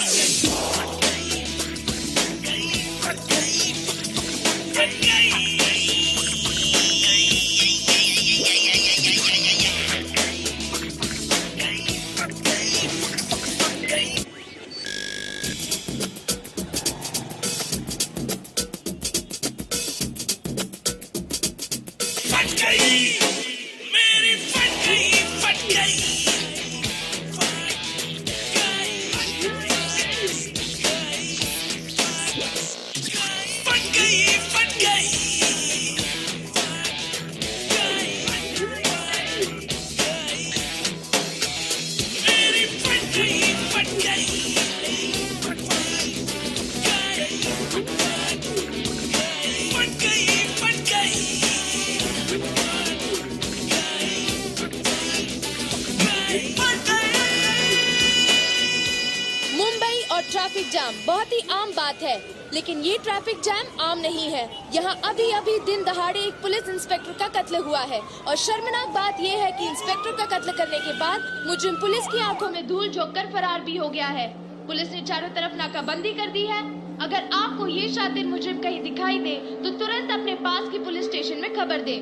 ट्रैफिक जाम बहुत ही आम बात है, लेकिन ये ट्रैफिक जैम आम नहीं है। यहाँ अभी अभी दिन दहाड़े एक पुलिस इंस्पेक्टर का कत्ल हुआ है और शर्मनाक बात ये है कि इंस्पेक्टर का कत्ल करने के बाद मुजरिम पुलिस की आंखों में धूल झोंक कर फरार भी हो गया है। पुलिस ने चारों तरफ नाकाबंदी कर दी है। अगर आपको ये शातिर मुजरिम कहीं दिखाई दे तो तुरंत अपने पास की पुलिस स्टेशन में खबर दे।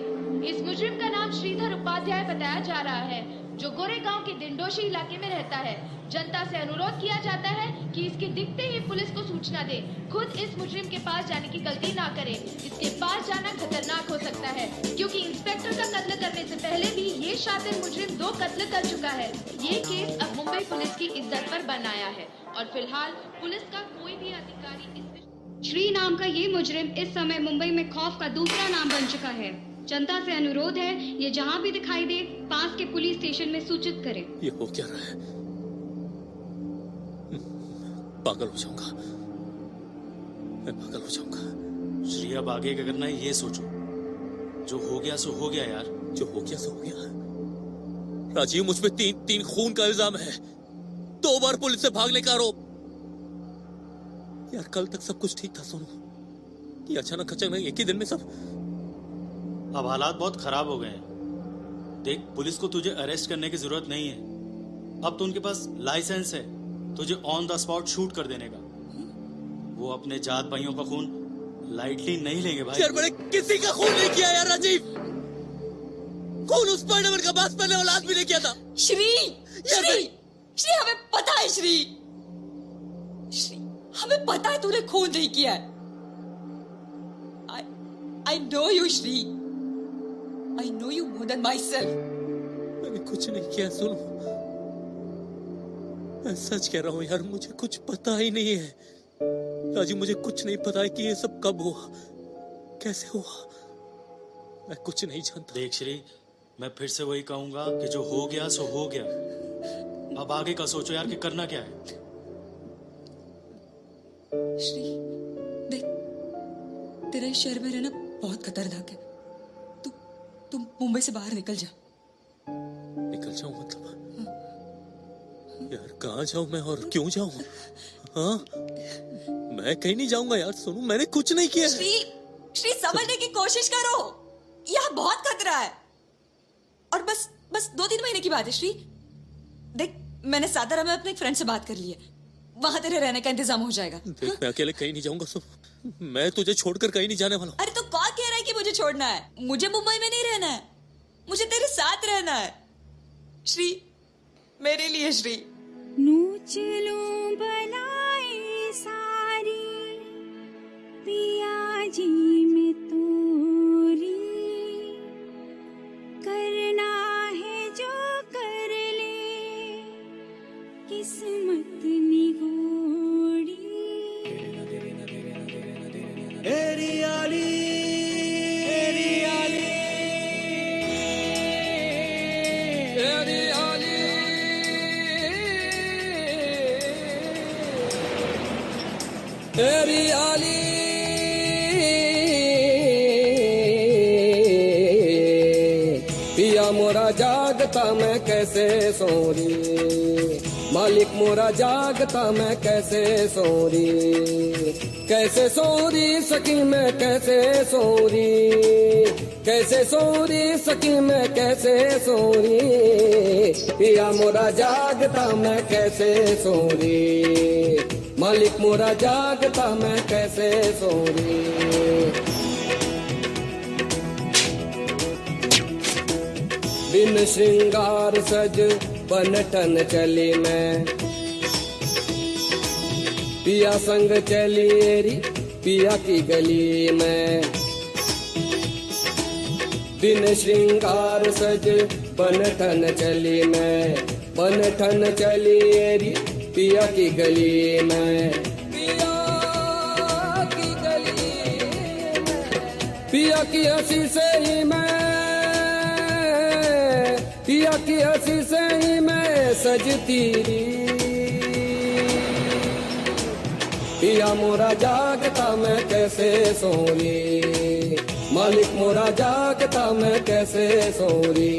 इस मुजरिम का नाम श्रीधर उपाध्याय बताया जा रहा है, जो गोरेगांव के दिंडोशी इलाके में रहता है। जनता से अनुरोध किया जाता है कि इसके दिखते ही पुलिस को सूचना दे। खुद इस मुजरिम के पास जाने की गलती ना करें। इसके पास जाना खतरनाक हो सकता है, क्योंकि इंस्पेक्टर का कत्ल करने से पहले भी ये शातिर मुजरिम 2 कत्ल कर चुका है। ये केस अब मुंबई पुलिस की इज्जत पर बन आया है और फिलहाल पुलिस का कोई भी अधिकारी श्री नाम का ये मुजरिम इस समय मुंबई में खौफ का दूसरा नाम बन चुका है। जनता से अनुरोध है, ये जहाँ भी दिखाई दे पास के पुलिस स्टेशन में सूचित करे। ये हो क्या रहा है? पागल हो जाऊंगा, मैं पागल हो जाऊंगा। श्री अब आगे क्या करना है ये सोचो। जो हो गया सो हो गया यार। जो हो गया सो हो गया। राजीव, मुझ पे 3 खून का इल्जाम है, 2 बार पुलिस से भागने का आरोप। यार कल तक सब कुछ ठीक था सोनू, ये अचानक एक ही दिन में सब। अब हालात बहुत खराब हो गए हैं। देख, पुलिस को तुझे अरेस्ट करने की जरूरत नहीं है। अब तो उनके पास लाइसेंस है तुझे ऑन द स्पॉट शूट कर देने का। वो अपने जात भाइयों का खून लाइटली नहीं लेंगे भाई। यार मैंने किसी का खून नहीं किया यार राजीव। खून उस स्पाइडरमैन का मास्क पहनने वाला आदमी ने किया था। श्री हमें पता है श्री हमें पता है तूने खून नहीं किया है। I know you Shri, I know you more than myself। मैंने कुछ नहीं किया सुनो, मैं सच कह रहा हूँ यार, मुझे कुछ पता ही नहीं है। राजू मुझे कुछ नहीं पता है कि ये सब कब हुआ, कैसे हुआ, मैं कुछ नहीं जानता। देख श्री, मैं फिर से वही कहूंगा कि जो हो गया सो हो गया। अब आगे का सोचो यार कि करना क्या है। श्री देख, तेरा इस शहर में रहना बहुत खतरनाक है। तुम मुंबई से बाहर निकल जा। निकल जाऊं मतलब? यार कहाँ जाऊं मैं और क्यों जाऊं? हाँ, मैं कहीं नहीं जाऊंगा यार सोनू, मैंने कुछ नहीं किया। श्री समझने की कोशिश करो, यहाँ बहुत खतरा है। और बस 2-3 महीने की बात है श्री। देख, मैंने सादारा में अपने एक फ्रेंड से बात कर ली है, वहां तेरे रहने का इंतजाम हो जाएगा। देख, मैं अकेले कहीं नहीं जाऊंगा सोनू, मैं तुझे छोड़कर कहीं नहीं जाने वाला। अरे तो कौन कह रहा है कि मुझे छोड़ना है? मुझे मुंबई में नहीं रहना है, मुझे तेरे साथ रहना है श्री, मेरे लिए श्री। नूच लूं बलाई सारी पिया जी में तोरी, करना है जो कर ले किस्मत निगोड़ी। एरियाली एरियाली एरियाली एरियाली पिया मोरा जागता मैं कैसे सोरी, मालिक मोरा जागता मैं कैसे सोरी, कैसे सोरी सकी मैं कैसे सोरी, कैसे सोरी सकी मैं कैसे सोरी, पिया मोरा जागता मैं कैसे सोरी, मालिक मोरा जागता मैं कैसे सोरी। बिन श्रृंगार सज बनठन चली मैं, पिया संग चली एरी पिया की गली में, बिन श्रृंगार सज बनठन चली मैं, बनठन चली एरी पिया की गली में, पिया की गली में, पिया की हंसी से ही मैं, पिया की हंसी से ही मैं सजती, पिया मोरा जागता मैं कैसे सोरी, मालिक मोरा जागता मैं कैसे सोरी।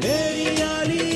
एरियाली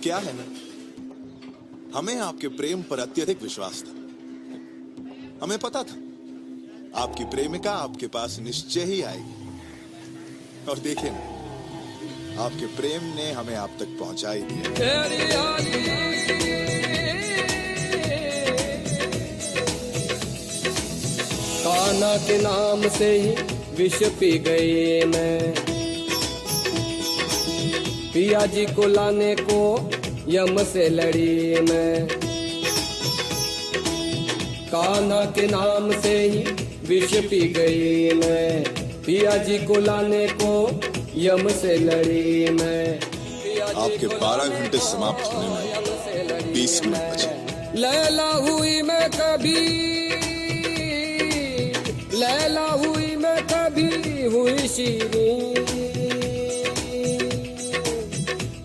क्या है ना, हमें आपके प्रेम पर अत्यधिक विश्वास था। हमें पता था आपकी प्रेमिका आपके पास निश्चय ही आएगी। और देखिए ना, आपके प्रेम ने हमें आप तक पहुंचा ही दिया। कान्हा के नाम से ही विष पी गई मैं, पिया जी को लाने को यम से लड़ी मैं। कान्हा के नाम से ही विष पी गई मैं, पिया जी को लाने को यम से लड़ी मैं। आपके 12 घंटे समाप्त होने में 20 मिनट बचे। लैला हुई मैं कभी, लैला हुई मैं कभी हुई शीरी,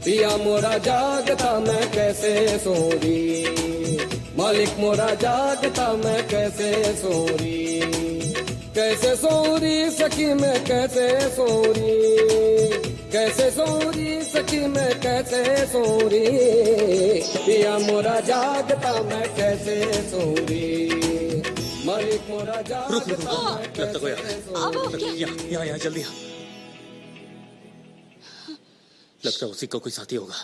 पिया मोरा जागता मैं कैसे सोरी, मालिक मोरा जागता मैं कैसे सोरी, कैसे सोरी सखी मैं कैसे सोरी, कैसे सोरी सखी मैं कैसे सोरी, पिया मोरा जागता मैं कैसे सोरी, मालिक मोरा जागता मैं लगता कोई आ रहा है। यहाँ जल्दी आ। लगता उसी का कोई साथी होगा।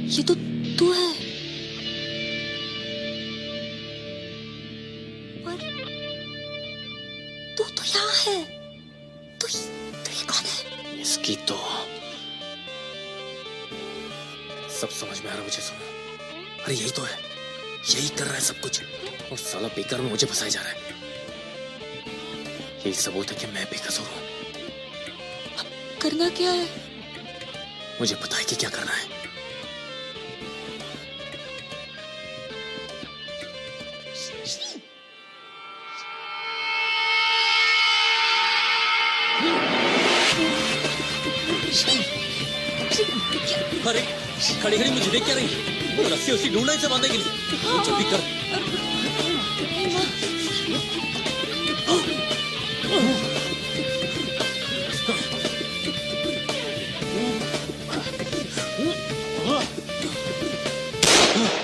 ये तो तू है। पर तू तो यहाँ है। तू ये कौन है? इसकी तो सब समझ में आ रहा मुझे। सुनो, अरे यही तो है, यही कर रहा है सब कुछ, और साला बेकार में मुझे फंसाया जा रहा है। यही सबूत है कि मैं बेकसूर हूँ। करना क्या है? मुझे पता है कि क्या करना है। अरे खड़ी खड़ी मुझे देख क्या रही है? रस्सी उसी ढूंढना इसे बांधने के लिए। जल्दी कर।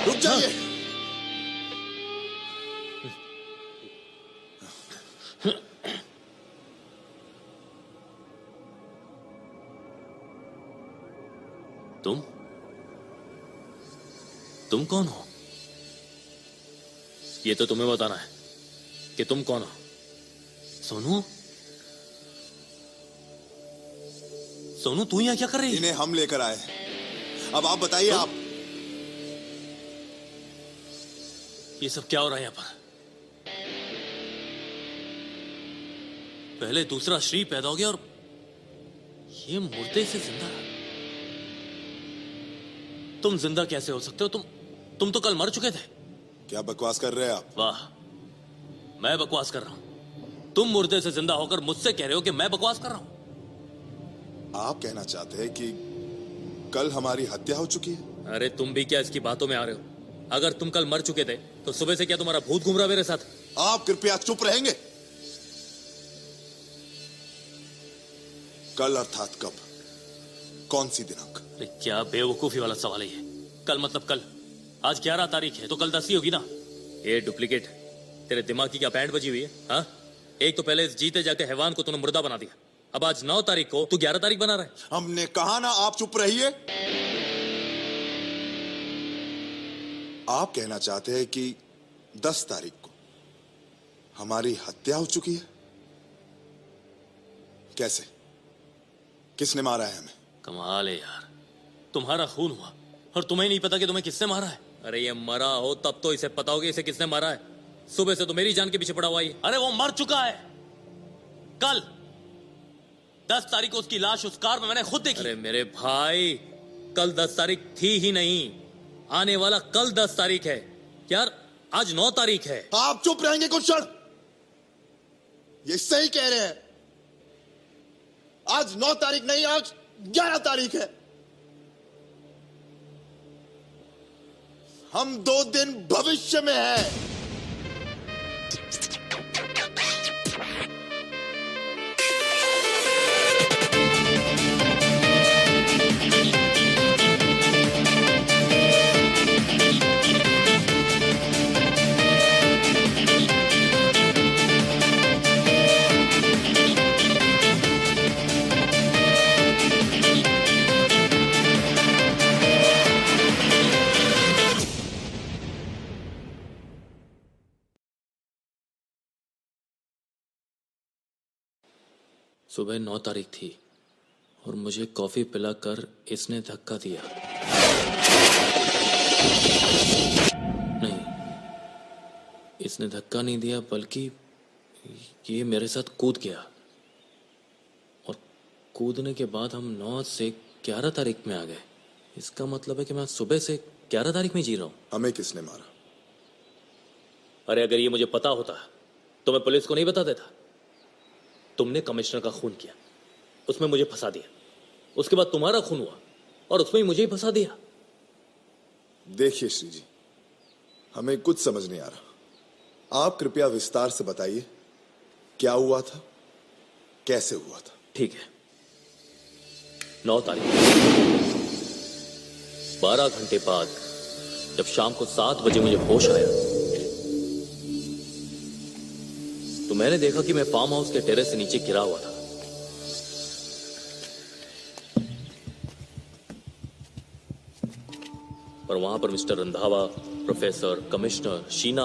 रुक जाइए। तुम कौन हो? ये तो तुम्हें बताना है कि तुम कौन हो। सोनू, सोनू तू यहाँ क्या कर रही है? इन्हें हम लेकर आए। अब आप बताइए। आप ये सब क्या हो रहा है यहाँ पर? पहले दूसरा श्री पैदा हो गया और ये मुर्दे से जिंदा। तुम जिंदा कैसे हो सकते हो? तुम तो कल मर चुके थे। क्या बकवास कर रहे हैं आप? वाह, मैं बकवास कर रहा हूं। तुम मुर्दे से जिंदा होकर मुझसे कह रहे हो कि मैं बकवास कर रहा हूं। आप कहना चाहते हैं कि कल हमारी हत्या हो चुकी है? अरे तुम भी क्या इसकी बातों में आ रहे हो? अगर तुम कल मर चुके थे तो सुबह से क्या तुम्हारा भूत घूम रहा मेरे साथ? आप कृपया चुप रहेंगे? कल अर्थात कब? कौन सी दिनांक? अरे क्या बेवकूफी वाला सवाल है ये। कल मतलब कल। आज 11 तारीख है तो कल 10 ही होगी ना। ये डुप्लीकेट, तेरे दिमाग की क्या बैंड बजी हुई है? हाँ, एक तो पहले इस जीते जाके हैवान को तूने मुर्दा बना दिया, अब आज 9 तारीख को तू 11 तारीख बना रहा है। हमने कहा ना आप चुप रहिए। आप कहना चाहते हैं कि 10 तारीख को हमारी हत्या हो चुकी है? कैसे? किसने मारा है हमें? कमाल है यार, तुम्हारा खून हुआ और तुम्हें नहीं पता कि तुम्हें किसने मारा है। अरे ये मरा हो तब तो इसे पता होगा इसे किसने मारा है। सुबह से तो मेरी जान के पीछे पड़ा हुआ है। अरे वो मर चुका है। कल 10 तारीख को उसकी लाश उस कार में मैंने खुद देखी। अरे मेरे भाई, कल 10 तारीख थी ही नहीं, आने वाला कल 10 तारीख है यार, आज 9 तारीख है। आप चुप रहेंगे कुछ क्षण? ये सही कह रहे हैं, आज 9 तारीख नहीं, आज 11 तारीख है। हम 2 दिन भविष्य में हैं। सुबह 9 तारीख थी और मुझे कॉफी पिलाकर इसने धक्का दिया। नहीं, इसने धक्का नहीं दिया, बल्कि ये मेरे साथ कूद गया और कूदने के बाद हम 9 से 11 तारीख में आ गए। इसका मतलब है कि मैं सुबह से 11 तारीख में जी रहा हूं। हमें किसने मारा? अरे अगर ये मुझे पता होता तो मैं पुलिस को नहीं बता देता। तुमने कमिश्नर का खून किया, उसमें मुझे फंसा दिया, उसके बाद तुम्हारा खून हुआ और उसमें ही मुझे ही फंसा दिया। देखिए श्री जी, हमें कुछ समझ नहीं आ रहा। आप कृपया विस्तार से बताइए, क्या हुआ था, कैसे हुआ था? ठीक है, 9 तारीख 12 घंटे बाद जब शाम को 7 बजे मुझे होश आया तो मैंने देखा कि मैं फार्म हाउस के टेरेस से नीचे गिरा हुआ था। और वहां पर mister Randhawa, professor, commissioner, Sheena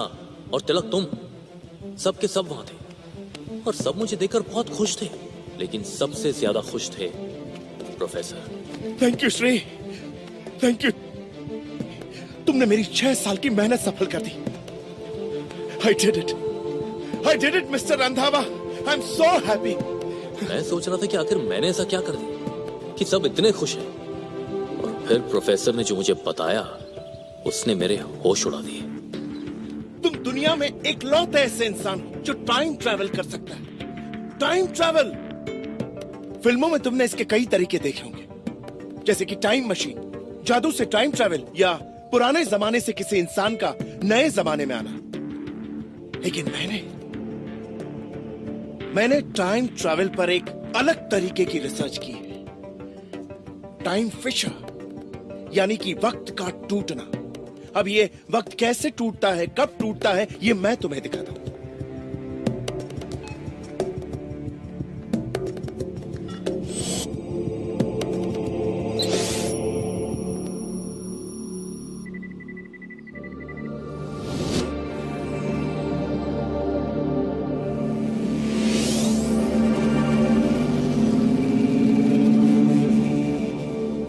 और तिलक, तुम सब के सब वहां थे और सब मुझे देखकर बहुत खुश थे, लेकिन सबसे ज्यादा खुश थे professor. Thank you Shri, thank you. तुमने मेरी 6 साल की मेहनत सफल कर दी। I did it. I did it, Mr. Randhawa. I'm so happy. मैं सोच रहा था कि आखिर मैंने ऐसा क्या कर दिया कि सब इतने खुश हैं। और फिर प्रोफेसर ने जो मुझे बताया, उसने मेरे होश उड़ा दिए। तुम दुनिया में इकलौते ऐसे इंसान हो जो टाइम ट्रैवल कर सकता है। Time travel! फिल्मों में तुमने इसके कई तरीके देखे होंगे, जैसे कि टाइम मशीन, जादू से टाइम ट्रैवल, या पुराने जमाने से किसी इंसान का नए जमाने में आना। लेकिन मैंने टाइम ट्रैवल पर एक अलग तरीके की रिसर्च की है। टाइम फिशर, यानी कि वक्त का टूटना। अब ये वक्त कैसे टूटता है, कब टूटता है, ये मैं तुम्हें दिखाता हूं।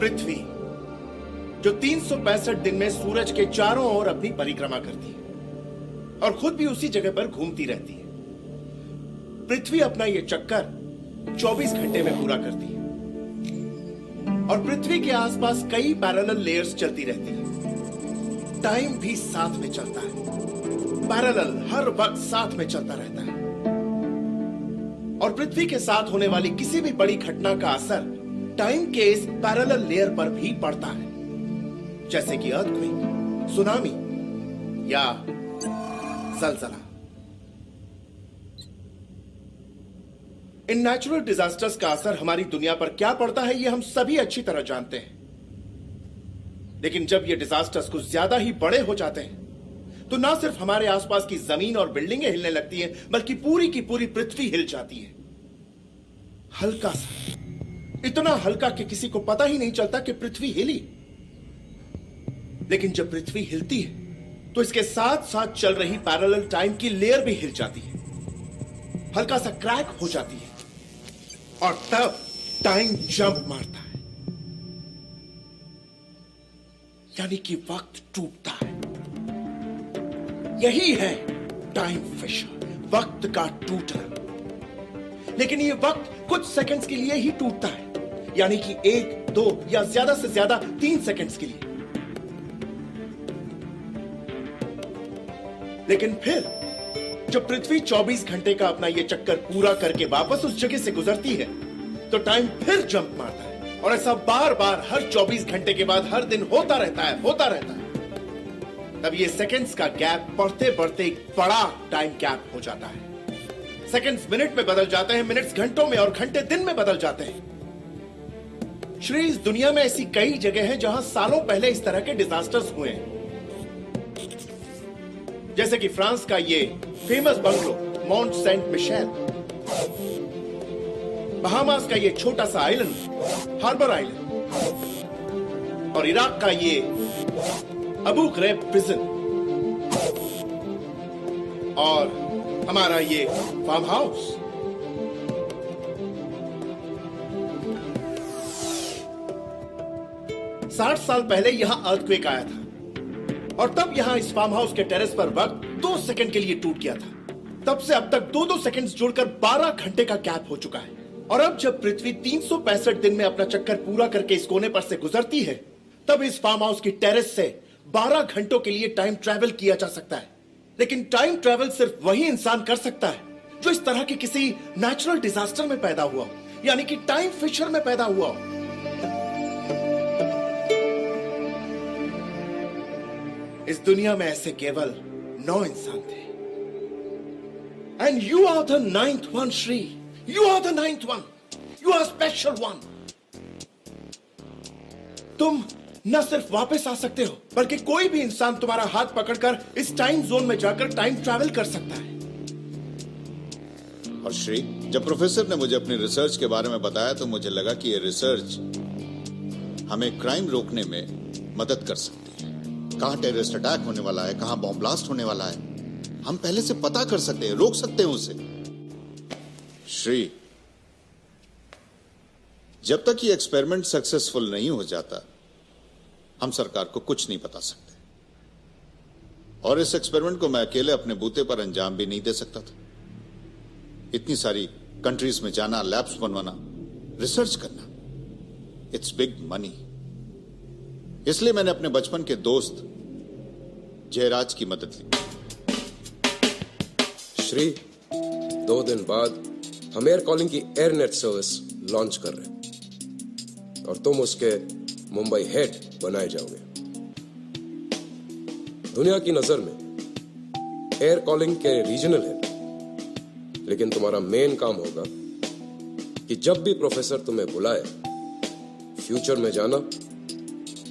पृथ्वी, जो 365 दिन में सूरज के चारों ओर अपनी परिक्रमा करती है और खुद भी उसी जगह पर घूमती रहती है। पृथ्वी अपना यह चक्कर 24 घंटे में पूरा करती है और पृथ्वी के आसपास कई पैरेलल लेयर्स चलती रहती है। टाइम भी साथ में चलता है, पैरेलल, हर वक्त साथ में चलता रहता है। और पृथ्वी के साथ होने वाली किसी भी बड़ी घटना का असर टाइम के इस पैरेलल लेयर पर भी पड़ता है, जैसे कि अर्थक्वेक, सुनामी या ज़लज़ला। इन नेचुरल डिजास्टर्स का असर हमारी दुनिया पर क्या पड़ता है, यह हम सभी अच्छी तरह जानते हैं। लेकिन जब ये डिजास्टर्स कुछ ज्यादा ही बड़े हो जाते हैं तो ना सिर्फ हमारे आसपास की जमीन और बिल्डिंगें हिलने लगती हैं, बल्कि पूरी की पूरी पृथ्वी हिल जाती है। हल्का सा, इतना हल्का कि किसी को पता ही नहीं चलता कि पृथ्वी हिली। लेकिन जब पृथ्वी हिलती है तो इसके साथ साथ चल रही पैरेलल टाइम की लेयर भी हिल जाती है, हल्का सा क्रैक हो जाती है और तब टाइम जंप मारता है, यानी कि वक्त टूटता है। यही है टाइम फिशर, वक्त का टूटना। लेकिन ये वक्त कुछ सेकंड्स के लिए ही टूटता है, यानी कि 1, 2 या ज्यादा से ज्यादा 3 सेकंड्स के लिए। लेकिन फिर जब पृथ्वी 24 घंटे का अपना यह चक्कर पूरा करके वापस उस जगह से गुजरती है तो टाइम फिर जंप मारता है, और ऐसा बार बार हर 24 घंटे के बाद हर दिन होता रहता है। तब ये सेकंड्स का गैप बढ़ते बढ़ते एक बड़ा टाइम गैप हो जाता है। सेकंड्स मिनट में बदल जाते हैं, मिनट्स घंटों में, और घंटे दिन में बदल जाते हैं। श्री, इस दुनिया में ऐसी कई जगह हैं जहां सालों पहले इस तरह के डिजास्टर्स हुए हैं, जैसे कि फ्रांस का ये famous bungalow Mount Saint Michel, Bahamas का ये छोटा सा आइलैंड हार्बर आइलैंड, और इराक का ये अबू ghraib प्रिजन, और हमारा ये फार्म हाउस। साठ साल पहले यहां अर्थक्वेक आया था, और तब यहां इस फार्म हाउस के टेरेस पर वक्त 2 सेकंड के लिए टूट गया था। तब से अब तक 2-2 सेकंड्स जोड़कर 12 घंटे का गैप हो चुका है। और अब जब पृथ्वी 365 दिन में अपना चक्कर पूरा करके इस कोने पर से गुजरती है, तब इस फार्म हाउस की टेरेस से 12 घंटों के लिए टाइम ट्रैवल किया जा सकता है। लेकिन टाइम ट्रैवल सिर्फ वही इंसान कर सकता है जो इस तरह के किसी नेचुरल डिजास्टर में पैदा हुआ हो, यानी कि टाइम फिशर में पैदा हुआ हो। इस दुनिया में ऐसे केवल 9 इंसान थे, and you are the 9th one, Shri. You are the 9th one. You are special one. तुम न सिर्फ वापस आ सकते हो, बल्कि कोई भी इंसान तुम्हारा हाथ पकड़कर इस टाइम जोन में जाकर टाइम ट्रैवल कर सकता है। और श्री, जब प्रोफेसर ने मुझे अपनी रिसर्च के बारे में बताया तो मुझे लगा कि ये रिसर्च हमें क्राइम रोकने में मदद कर सकती है। कहां टेररिस्ट अटैक होने वाला है, कहां बॉम्ब ब्लास्ट होने वाला है, हम पहले से पता कर सकते हैं, रोक सकते हैं उसे। श्री, जब तक ये एक्सपेरिमेंट सक्सेसफुल नहीं हो जाता, हम सरकार को कुछ नहीं बता सकते, और इस एक्सपेरिमेंट को मैं अकेले अपने बूते पर अंजाम भी नहीं दे सकता था। इतनी सारी कंट्रीज में जाना, लैब्स बनवाना, रिसर्च करना, इट्स बिग मनी। इसलिए मैंने अपने बचपन के दोस्त जयराज की मदद ली। श्री, 2 दिन बाद हम एयर कॉलिंग की एयरनेट सर्विस लॉन्च कर रहे हैं, और तुम उसके मुंबई हेड बनाए जाओगे। दुनिया की नजर में एयर कॉलिंग के रीजनल हेड, लेकिन तुम्हारा मेन काम होगा कि जब भी प्रोफेसर तुम्हें बुलाए, फ्यूचर में जाना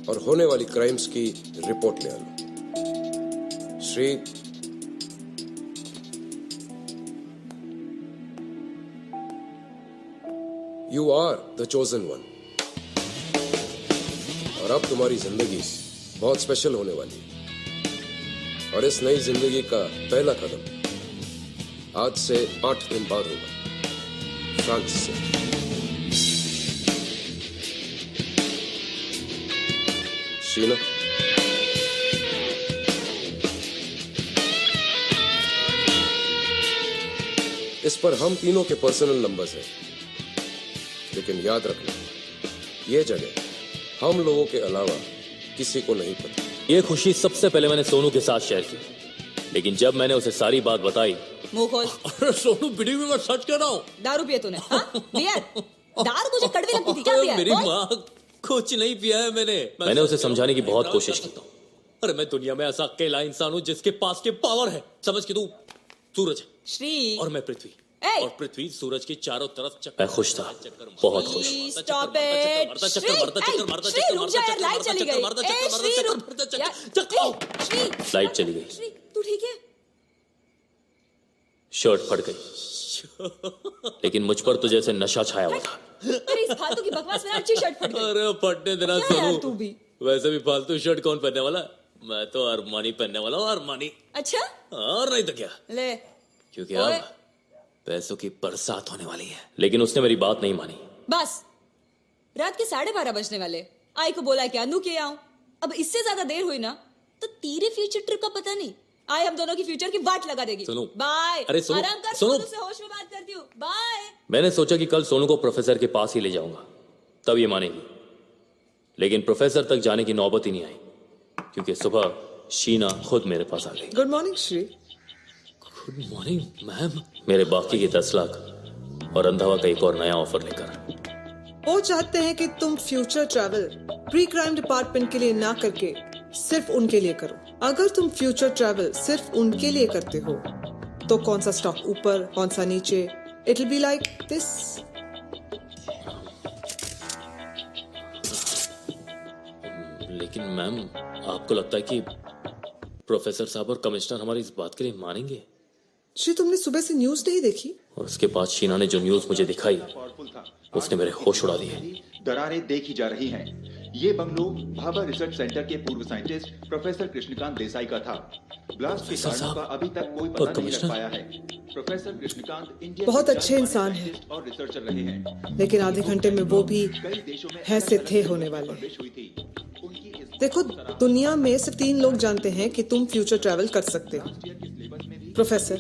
और होने वाली क्राइम्स की रिपोर्ट ले आना। Shri, You are the chosen one. और अब तुम्हारी जिंदगी बहुत स्पेशल होने वाली है, और इस नई जिंदगी का पहला कदम आज से 8 दिन बाद होगा, फ्रांस से। शीना, इस पर हम तीनों के पर्सनल नंबर्स हैं, लेकिन याद रखना, ये जगह हम लोगों के अलावा किसी को नहीं पता। ये खुशी सबसे पहले मैंने सोनू के साथ शेयर की, लेकिन जब मैंने उसे सारी बात बताई। मुंह खोल। अरे सोनू, बिड़ी में मैं सच कह रहा हूँ। दारू पिया तूने? बियर? दारू तुझे कड़वी लगती थी क्या? मेरी माँ, कुछ नहीं पिया है मैंने उसे समझाने की बहुत कोशिश की। अरे मैं दुनिया में ऐसा अकेला इंसान हूँ जिसके पास के पावर है। समझ के तू सूरज श्री, और मैं पृथ्वी, और पृथ्वी सूरज की चारों तरफ चक्कर। मैं खुश था, बहुत खुश। Stop it. लाइट चली गई। लाइट चली गई। श्री, तू ठीक है? शर्ट फट गई, लेकिन मुझ पर तो जैसे नशा छाया हुआ था। तेरी इस फालतू की बकवास में अच्छी शर्ट फट गई। अरे फटने देना सोनू, तू भी। वैसे भी फालतू शर्ट कौन पहनने वाला? मैं तो अरमानी पहनने वाला हूँ, अरमानी। अच्छा, और नहीं तो क्या। ले, क्योंकि अब पैसों की बरसात होने वाली है। लेकिन उसने मेरी बात नहीं मानी। बस, रात के 12:30 बजने वाले। आई को बोला कि अनु के आऊं। अब इससे ज्यादा देर हुई ना तो तेरे फ्यूचर ट्रिप का पता नहीं। आए हम दोनों की फ्यूचर की वाट लगा देगी। सुनो। बाय। अरे सुनो, आराम कर, सुनो। सोनू से होश में बात करती हूँ। बाय। मैंने सोचा कि कल सोनू को प्रोफेसर के पास ही ले जाऊंगा, तब ये मानेगी। लेकिन प्रोफेसर तक जाने की नौबत ही नहीं आई, क्योंकि सुबह शीना खुद मेरे पास आ गई। Good morning Shri. Good morning ma'am. मेरे बाकी के 10 लाख और रंधावा का एक और नया ऑफर लेकर। वो चाहते हैं कि तुम future travel pre crime department के लिए ना करके सिर्फ उनके लिए करो। अगर तुम फ्यूचर ट्रैवल सिर्फ उनके लिए करते हो तो कौन सा स्टॉक ऊपर कौन सा नीचे, it will be like this. लेकिन मैम, आपको लगता है कि प्रोफेसर साहब और कमिश्नर हमारी इस बात के लिए मानेंगे? श्री, तुमने सुबह से न्यूज नहीं देखी? और उसके बाद शीना ने जो न्यूज मुझे दिखाई, उसने मेरे होश उड़ा दिए। दरारें देखी जा रही हैं। ये बंगलो भाभा रिसर्च सेंटर के पूर्व साइंटिस्ट प्रोफेसर कृष्णकांत देसाई का था। ब्लास्ट के कारणों का अभी तक कोई पता नहीं लग पाया है। प्रोफेसर कृष्णकांत इंडिया बहुत अच्छे इंसान हैं, और रिसर्चर रहे हैं, लेकिन आधे घंटे में वो भी है से थे होने वाले। देखो, दुनिया में सिर्फ 3 लोग जानते हैं कि तुम फ्यूचर ट्रैवल कर सकते हो। प्रोफेसर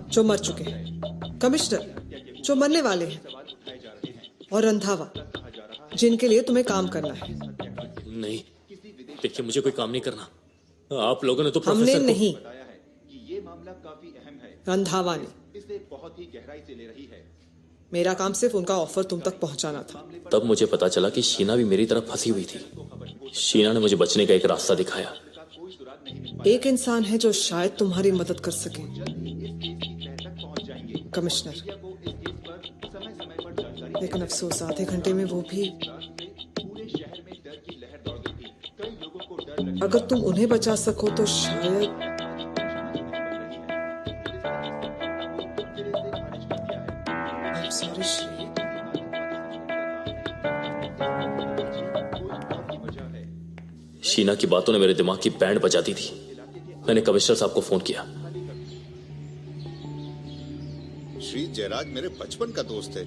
जो मर चुके हैं, कमिश्नर जो मरने वाले हैं, और रंधावा जिनके लिए तुम्हें काम करना है। नहीं, देखिए मुझे कोई काम नहीं करना। आप लोगों ने तो हमने प्रोफेसर नहीं, ये मामला काफी अहम है। रंधावा ने। इसे बहुत ही गहराई से ले रही है। मेरा काम सिर्फ उनका ऑफर तुम तक पहुंचाना था। तब मुझे पता चला कि शीना भी मेरी तरफ फंसी हुई थी। शीना ने मुझे बचने का एक रास्ता दिखाया। एक इंसान है जो शायद तुम्हारी मदद कर सके, कमिश्नर। लेकिन अफसोस आधे घंटे में वो भी। अगर तुम उन्हें बचा सको तो शायद। I'm sorry, Shri. शीना की बातों ने मेरे दिमाग की बैंड बजा दी थी। मैंने कमिश्नर साहब को फोन किया। श्री जयराज मेरे बचपन का दोस्त है।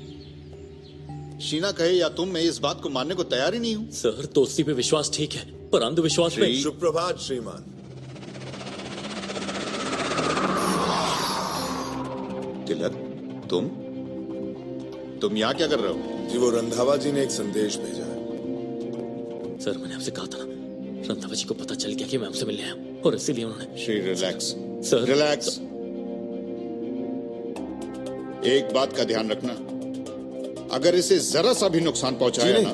शीना कहे या तुम, मैं इस बात को मानने को तैयार ही नहीं हूं। सर, दोस्ती पे विश्वास ठीक है, पर अंधविश्वास में। सुप्रभात श्रीमान। तिलक, तुम यहाँ क्या कर रहे हो? जी वो रंधावा जी ने एक संदेश भेजा है। सर, मैंने आपसे कहा था ना, रंधावा जी को पता चल गया कि मैं आपसे मिलने आया हूं, और इसीलिए उन्होंने। Shri relax sir, relax. एक बात का ध्यान रखना, अगर इसे जरा सा भी नुकसान पहुंचाया ना,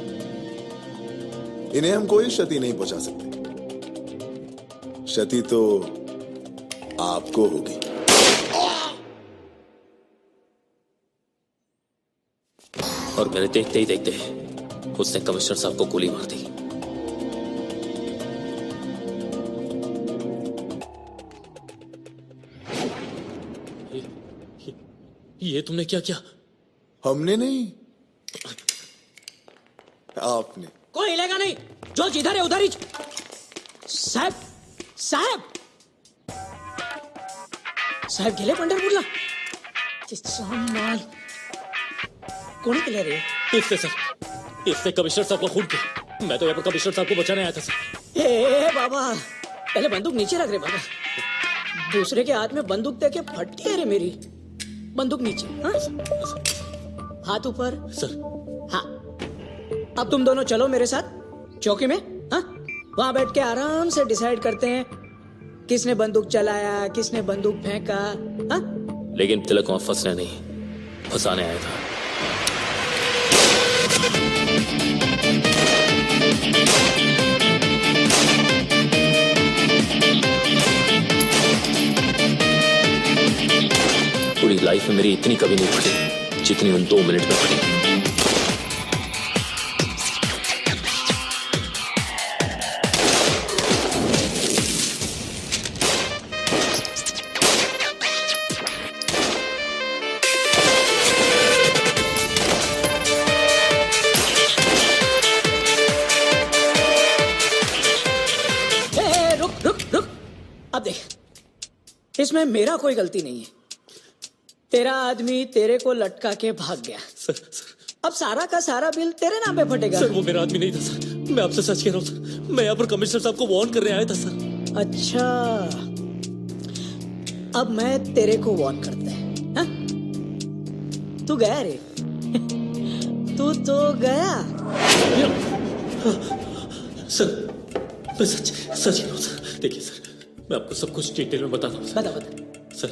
इन्हें हम कोई क्षति नहीं पहुंचा सकते। क्षति तो आपको होगी। और मेरे देखते ही देखते उसने कमिश्नर साहब को गोली मार दी। ये तुमने क्या किया? हमने नहीं, आपने। कोई हिलेगा नहीं, जो जिधर है उधर ही। साहेब, साहेब, साहेब गेले पंढरपूरला? माल कोणी केलं रे? इससे सर, इससे कमिश्नर साहब को खून किया। मैं तो यहाँ पर कमिश्नर साहब को बचाने आया था सर। ए बाबा, पहले बंदूक नीचे रख रे बाबा। दूसरे के हाथ में बंदूक देके फटती है रे मेरी। बंदूक नीचे, हाँ? हाथ ऊपर। सर। हाँ, अब तुम दोनों चलो मेरे साथ चौकी में। हाँ, वहां बैठ के आराम से डिसाइड करते हैं किसने बंदूक चलाया, किसने बंदूक फेंका। हाँ? लेकिन तिलक वहां फंसने नहीं, फंसाने आया था। पूरी लाइफ में मेरी इतनी कभी नहीं फटी जितनी उन 2 मिनट में फटी। अब देख, इसमें मेरा कोई गलती नहीं है। तेरा आदमी तेरे को लटका के भाग गया। सर, अब सारा का सारा बिल तेरे नाम पे फटेगा। सर, वो मेरा आदमी नहीं था सर। मैं आपसे सच कह रहा हूँ सर। मैं यहाँ पर कमिश्नर साहब को वार्न करने आया था सर। अच्छा, अब मैं तेरे को वार्न करता है हा? तू गया रे तू तो गया। सर मैं सच सच कह रहा हूँ सर। देखिए सर मैं आपको सब कुछ डिटेल में बताता हूँ। बता बता। सर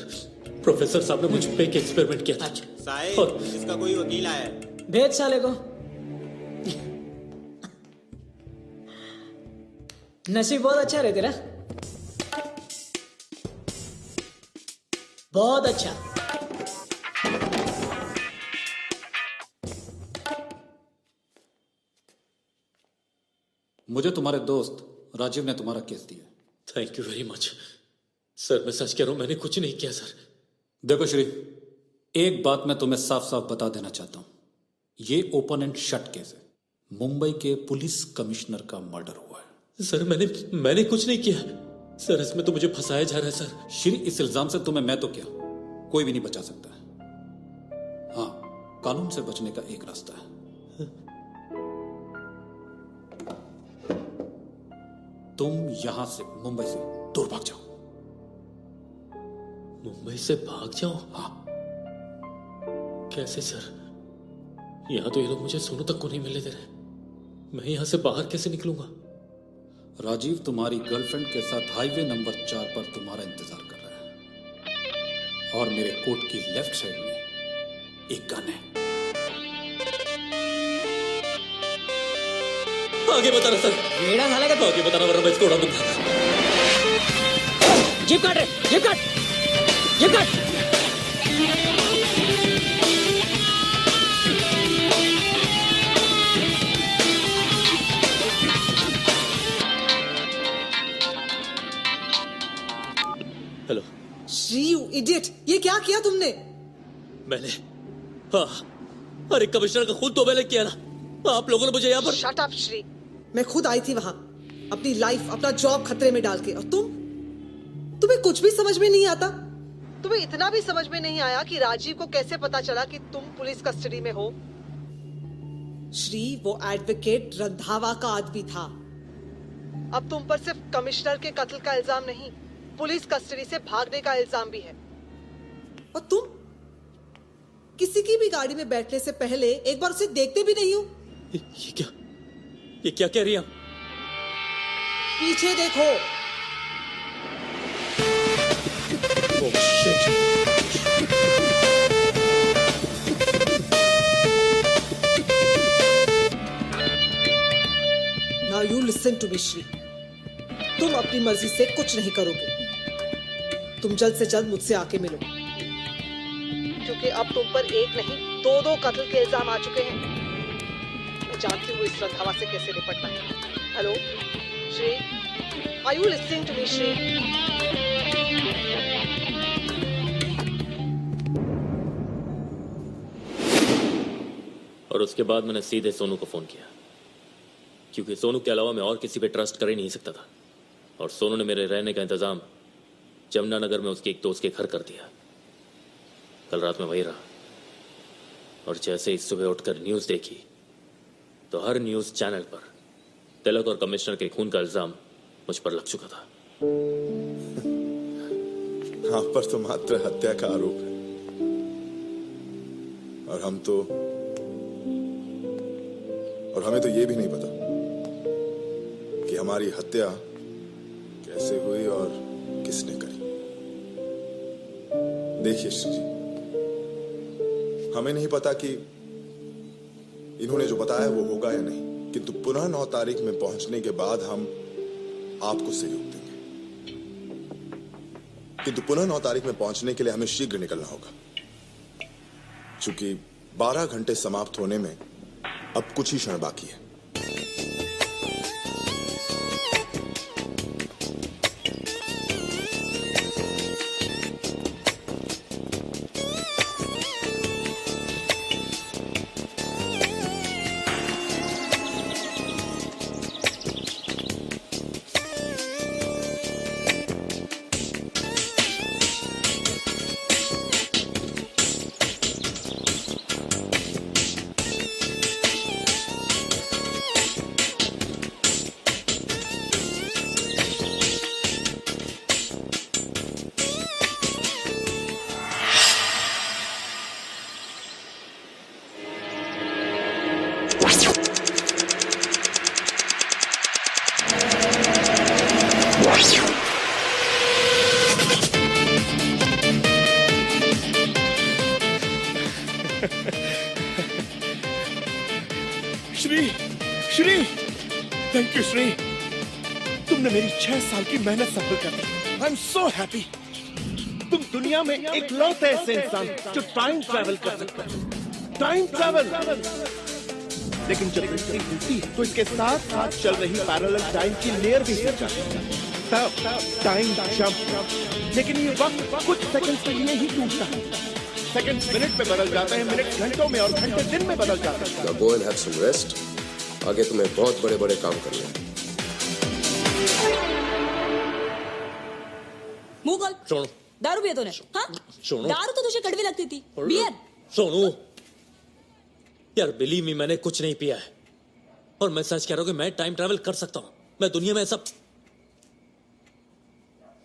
प्रोफेसर साहब ने मुझ पे एक एक्सपेरिमेंट किया था। साहिब इसका कोई वकील आया है। भेज साले को। नसीब बहुत अच्छा रे तेरा, बहुत अच्छा। मुझे तुम्हारे दोस्त राजीव ने तुम्हारा केस दिया। Thank you very much sir. मैं सच कह रहा हूं मैंने कुछ नहीं किया सर। देखो श्री, एक बात मैं तुम्हें साफ साफ बता देना चाहता हूं, ये ओपन एंड शट केस है। मुंबई के पुलिस कमिश्नर का मर्डर हुआ है। सर मैंने कुछ नहीं किया सर। इसमें तो मुझे फंसाया जा रहा है सर। श्री इस इल्जाम से तुम्हें मैं तो क्या कोई भी नहीं बचा सकता है। हाँ, कानून से बचने का एक रास्ता है। तुम यहां से मुंबई से दूर भाग जाओ। मुंबई से भाग जाओ? हाँ। कैसे सर? यहां तो ये लोग मुझे सोनू तक को नहीं मिलने दे रहे। मैं यहां से बाहर कैसे निकलूंगा? राजीव तुम्हारी गर्लफ्रेंड के साथ हाईवे नंबर 4 पर तुम्हारा इंतजार कर रहा है और मेरे कोट की लेफ्ट साइड में एक गन है। आगे बता रहा सर। बेड़ा साले का। आगे बताना वरना मैं इसको उड़ा दूंगा। जीप काट रे, जीप काट, जीप काट। हेलो श्री, यू इडियट, ये क्या किया तुमने? मैंने हाँ, अरे कमिश्नर का खुद तो मैंने किया ना। आप लोगों ने मुझे यहाँ पर। शट अप श्री, मैं खुद आई थी वहां अपनी लाइफ अपना जॉब खतरे में डाल के, और तुम्हें कुछ भी समझ में नहीं आता। तुम्हें इतना भी समझ में नहीं आया कि राजीव को कैसे पता चला कि तुम पुलिस कस्टडी में हो? श्री, वो एडवोकेट रंधावा का आदमी था। अब तुम पर सिर्फ कमिश्नर के कत्ल का इल्जाम नहीं, पुलिस कस्टडी से भागने का इल्जाम भी है। और तुम किसी की भी गाड़ी में बैठने से पहले एक बार उसे देखते भी नहीं हो। ये क्या कह रही हैं आप? पीछे देखो। Oh, shit. Now you listen to me, Shri. तुम अपनी मर्जी से कुछ नहीं करोगे। तुम जल्द से जल्द मुझसे आके मिलो, क्योंकि अब तुम पर एक नहीं 2 कत्ल के इल्जाम आ चुके हैं। मैं जानती हूँ इस रंधावा से कैसे निपटना है। Hello Shri, are you listening to me Shri? और उसके बाद मैंने सीधे सोनू को फोन किया, क्योंकि सोनू के अलावा मैं और किसी पे ट्रस्ट कर ही नहीं सकता था। और सोनू ने मेरे रहने का इंतजाम जमुनानगर में उसके एक दोस्त के घर कर दिया। कल रात में वही रहा, और जैसे ही सुबह उठकर न्यूज देखी तो हर न्यूज चैनल पर तिलक और कमिश्नर के खून का इल्जाम मुझ पर लग चुका था। आप पर तो मात्र हत्या का आरोप है, और हमें तो ये भी नहीं पता कि हमारी हत्या कैसे हुई और किसने करी। देखिए श्री जी, हमें नहीं पता कि इन्होंने जो बताया वो होगा या नहीं, किंतु पुनः 9 तारीख में पहुंचने के बाद हम आपको सहयोग देंगे। किंतु पुनः 9 तारीख में पहुंचने के लिए हमें शीघ्र निकलना होगा, क्योंकि 12 घंटे समाप्त होने में अब कुछ ही क्षण बाकी है। थैंक यू श्री, तुमने मेरी 6 साल की मेहनत सफल कर दी। I am so happy. तुम दुनिया में इकलौते ऐसे इंसान जो टाइम ट्रैवल कर सकते हैं। Time travel. लेकिन जब मिस्ट्री होती है तो इसके साथ साथ चल रही पैरेलल टाइम की लेयर भी हिल जाती है। तब टाइम जंप। लेकिन ये वक्त कुछ सेकंड्स के लिए ही टूटता है। सेकंड मिनट में बदल जाते हैं, मिनट घंटों में और घंटे दिन में बदल जाते हैं। Now go and have some rest. आगे तुम्हें बहुत बड़े बड़े काम करने हैं। मुंह खोल। सोनू, दारू पिया तूने? हाँ? सोनू। दारू तो तुझे कड़वी लगती थी। बियर। सोनू, यार बिलीव मी, मैंने कुछ नहीं पिया है और मैं सच कह रहा हूं कि मैं टाइम ट्रैवल कर सकता हूं। मैं दुनिया में ऐसा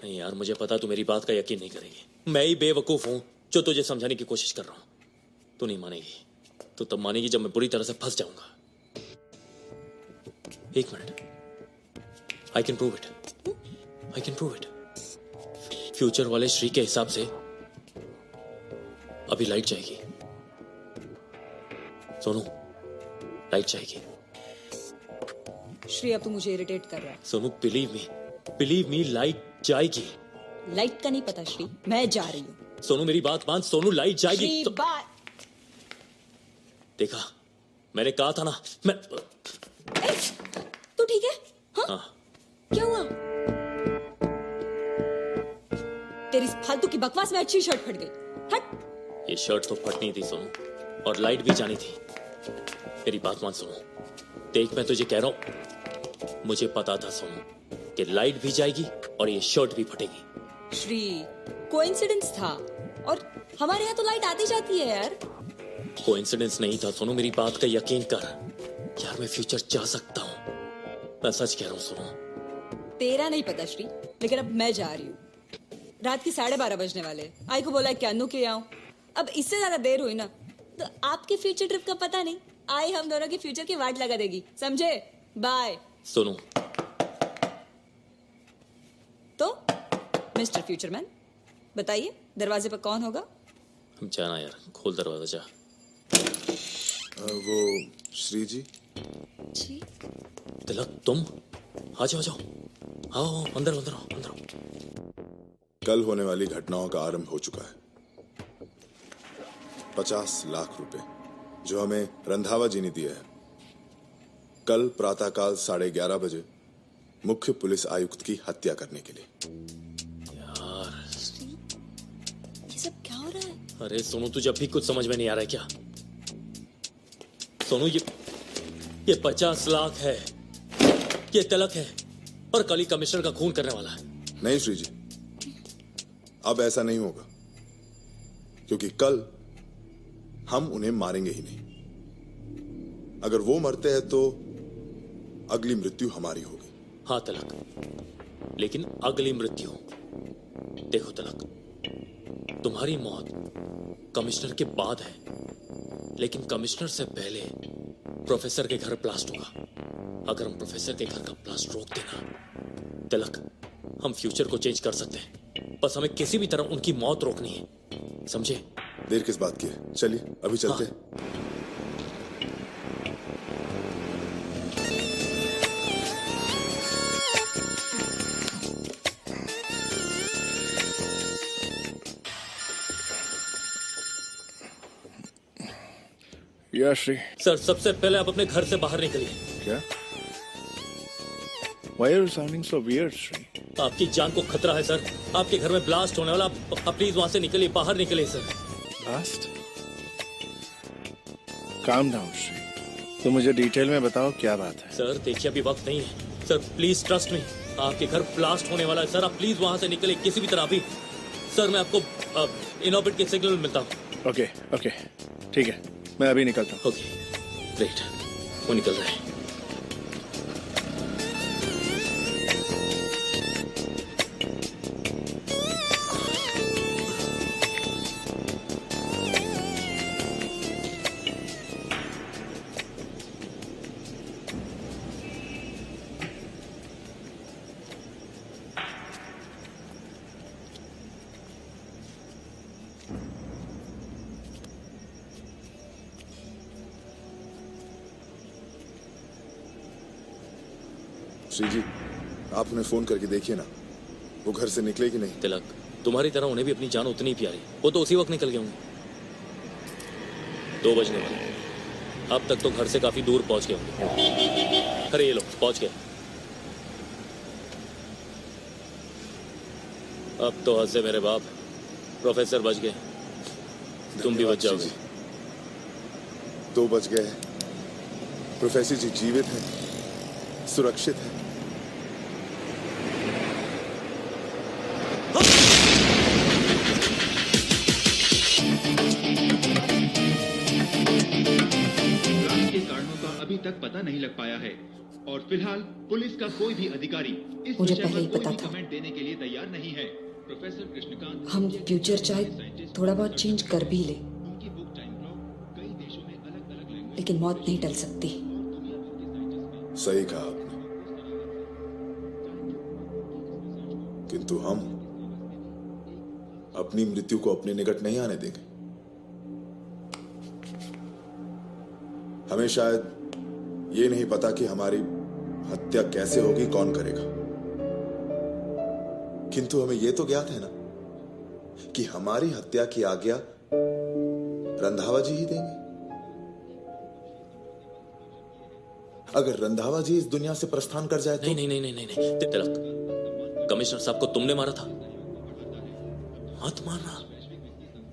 नहीं। यार मुझे पता तू मेरी बात का यकीन नहीं करेगी। मैं ही बेवकूफ हूं जो तुझे समझाने की कोशिश कर रहा हूं। तू नहीं मानेगी। तू तब मानेगी जब मैं बुरी तरह से फंस जाऊंगा। एक minute, I can prove it. I can prove it. Future वाले श्री के हिसाब से अभी लाइट जाएगी। सोनू, लाइट जाएगी। श्री अब तू मुझे इरिटेट कर रहा है। सोनू बिलीव मी, लाइट जाएगी। लाइट का नहीं पता श्री, मैं जा रही हूँ। सोनू मेरी बात मान। सोनू लाइट जाएगी। श्री बात। देखा, मैंने कहा था ना। मैं तू ठीक है? हाँ। क्या हुआ? तेरी इस फालतू की बकवास में अच्छी शर्ट फट गई। हट। ये शर्ट तो फटनी थी सोनू, और लाइट भी जानी थी। मेरी बात मान सोनू, देख मैं तुझे कह रहा हूं, मुझे पता था सोनू कि लाइट भी जाएगी और ये शर्ट भी फटेगी। श्री, कोइंसिडेंस था, और हमारे यहाँ तो लाइट आती जाती है यार। कोइंसिडेंस नहीं था सोनू, मेरी बात का यकीन कर। यार मैं फ्यूचर जा सकता हूँ, मैं सच कह रहा हूँ सोनू। तेरा नहीं पता श्री, लेकिन अब मैं जा रही हूँ। रात की 12:30 बजने वाले। आई को बोला क्या के आऊं। अब इससे ज्यादा देर हुई ना तो आपके फ्यूचर ट्रिप का पता नहीं। आई हम दोनों के फ्यूचर की वाट लगा देगी, समझे? बाय। सोनू। तो मिस्टर फ्यूचरमैन, बताइए दरवाजे पर कौन होगा? जाना यार, खोल दरवाजा जा। वो श्री जी। जी तिलक, तुम आ जाओ, आओ अंदर अंदर आओ, अंदर आओ। कल होने वाली घटनाओं का आरंभ हो चुका है। 50 लाख रुपए जो हमें रंधावा जी ने दिए हैं, कल प्रातःकाल 11:30 बजे मुख्य पुलिस आयुक्त की हत्या करने के लिए। यार ये सब क्या हो रहा है? अरे सोनू, तुझे अभी कुछ समझ में नहीं आ रहा है क्या? सोनू, ये 50 लाख है, ये तिलक है, और कल ही कमिश्नर का खून करने वाला है। नहीं श्री जी, अब ऐसा नहीं होगा, क्योंकि कल हम उन्हें मारेंगे ही नहीं। अगर वो मरते हैं तो अगली मृत्यु हमारी होगी। हाँ तिलक, लेकिन अगली मृत्यु। देखो तिलक, तुम्हारी मौत कमिश्नर के बाद है, लेकिन कमिश्नर से पहले प्रोफेसर के घर ब्लास्ट होगा। अगर हम प्रोफेसर के घर का ब्लास्ट रोक देना तिलक, हम फ्यूचर को चेंज कर सकते हैं। बस हमें किसी भी तरह उनकी मौत रोकनी है, समझे? देर किस बात की है, चलिए अभी चलते हैं। या श्री। सर, सबसे पहले आप अपने घर से बाहर निकलिए। क्या? Why are you sounding so weird, Shri? आपकी जान को खतरा है सर, आपके घर में ब्लास्ट होने वाला। आप प्लीज वहां से निकलिए, बाहर निकलिए sir. Blast? Calm down, Shri. तो मुझे डिटेल में बताओ क्या बात है। सर देखिए, अभी वक्त नहीं है सर, प्लीज ट्रस्ट मी। आपके घर ब्लास्ट होने वाला है सर, आप प्लीज वहां से निकलिए किसी भी तरह अभी। सर मैं आपको इन ऑर्बिट के सिग्नल में मिलता हूँ। ओके, ठीक है, मैं अभी निकलता हूँ। ओके ग्रेट, वो निकल रहे हैं। श्री जी, आप उन्हें फोन करके देखिए ना, वो घर से निकले कि नहीं। तिलक, तुम्हारी तरह उन्हें भी अपनी जान उतनी ही प्यारी, वो तो उसी वक्त निकल गए होंगे। 2 बजने वाले, अब तक तो घर से काफी दूर पहुंच गए होंगे। अरे ये लो, पहुंच गए। अब तो हंसे मेरे बाप, प्रोफेसर बच गए, तुम भी बच जाओगे। 2 बज गए, प्रोफेसर जी जीवित हैं, सुरक्षित हैं। के कारणों का अभी तक पता नहीं लग पाया है और फिलहाल पुलिस का कोई भी अधिकारी इस मुझे विषय पहले ही पर कोई पता भी था। कमेंट देने के लिए तैयार नहीं है। प्रोफेसर कृष्णकांत हम फ्यूचर चाहे थोड़ा बहुत चेंज कर भी ले, लेकिन मौत नहीं टल सकती। सही कहा आपने, किंतु हम अपनी मृत्यु को अपने निकट नहीं आने देंगे। हमें शायद ये नहीं पता कि हमारी हत्या कैसे होगी, कौन करेगा, किंतु हमें यह तो ज्ञात है ना कि हमारी हत्या की आज्ञा रंधावा जी ही देंगे। अगर रंधावा जी इस दुनिया से प्रस्थान कर जाए तो नहीं तिलक, कमिश्नर साहब को तुमने मारा था, मत मारना।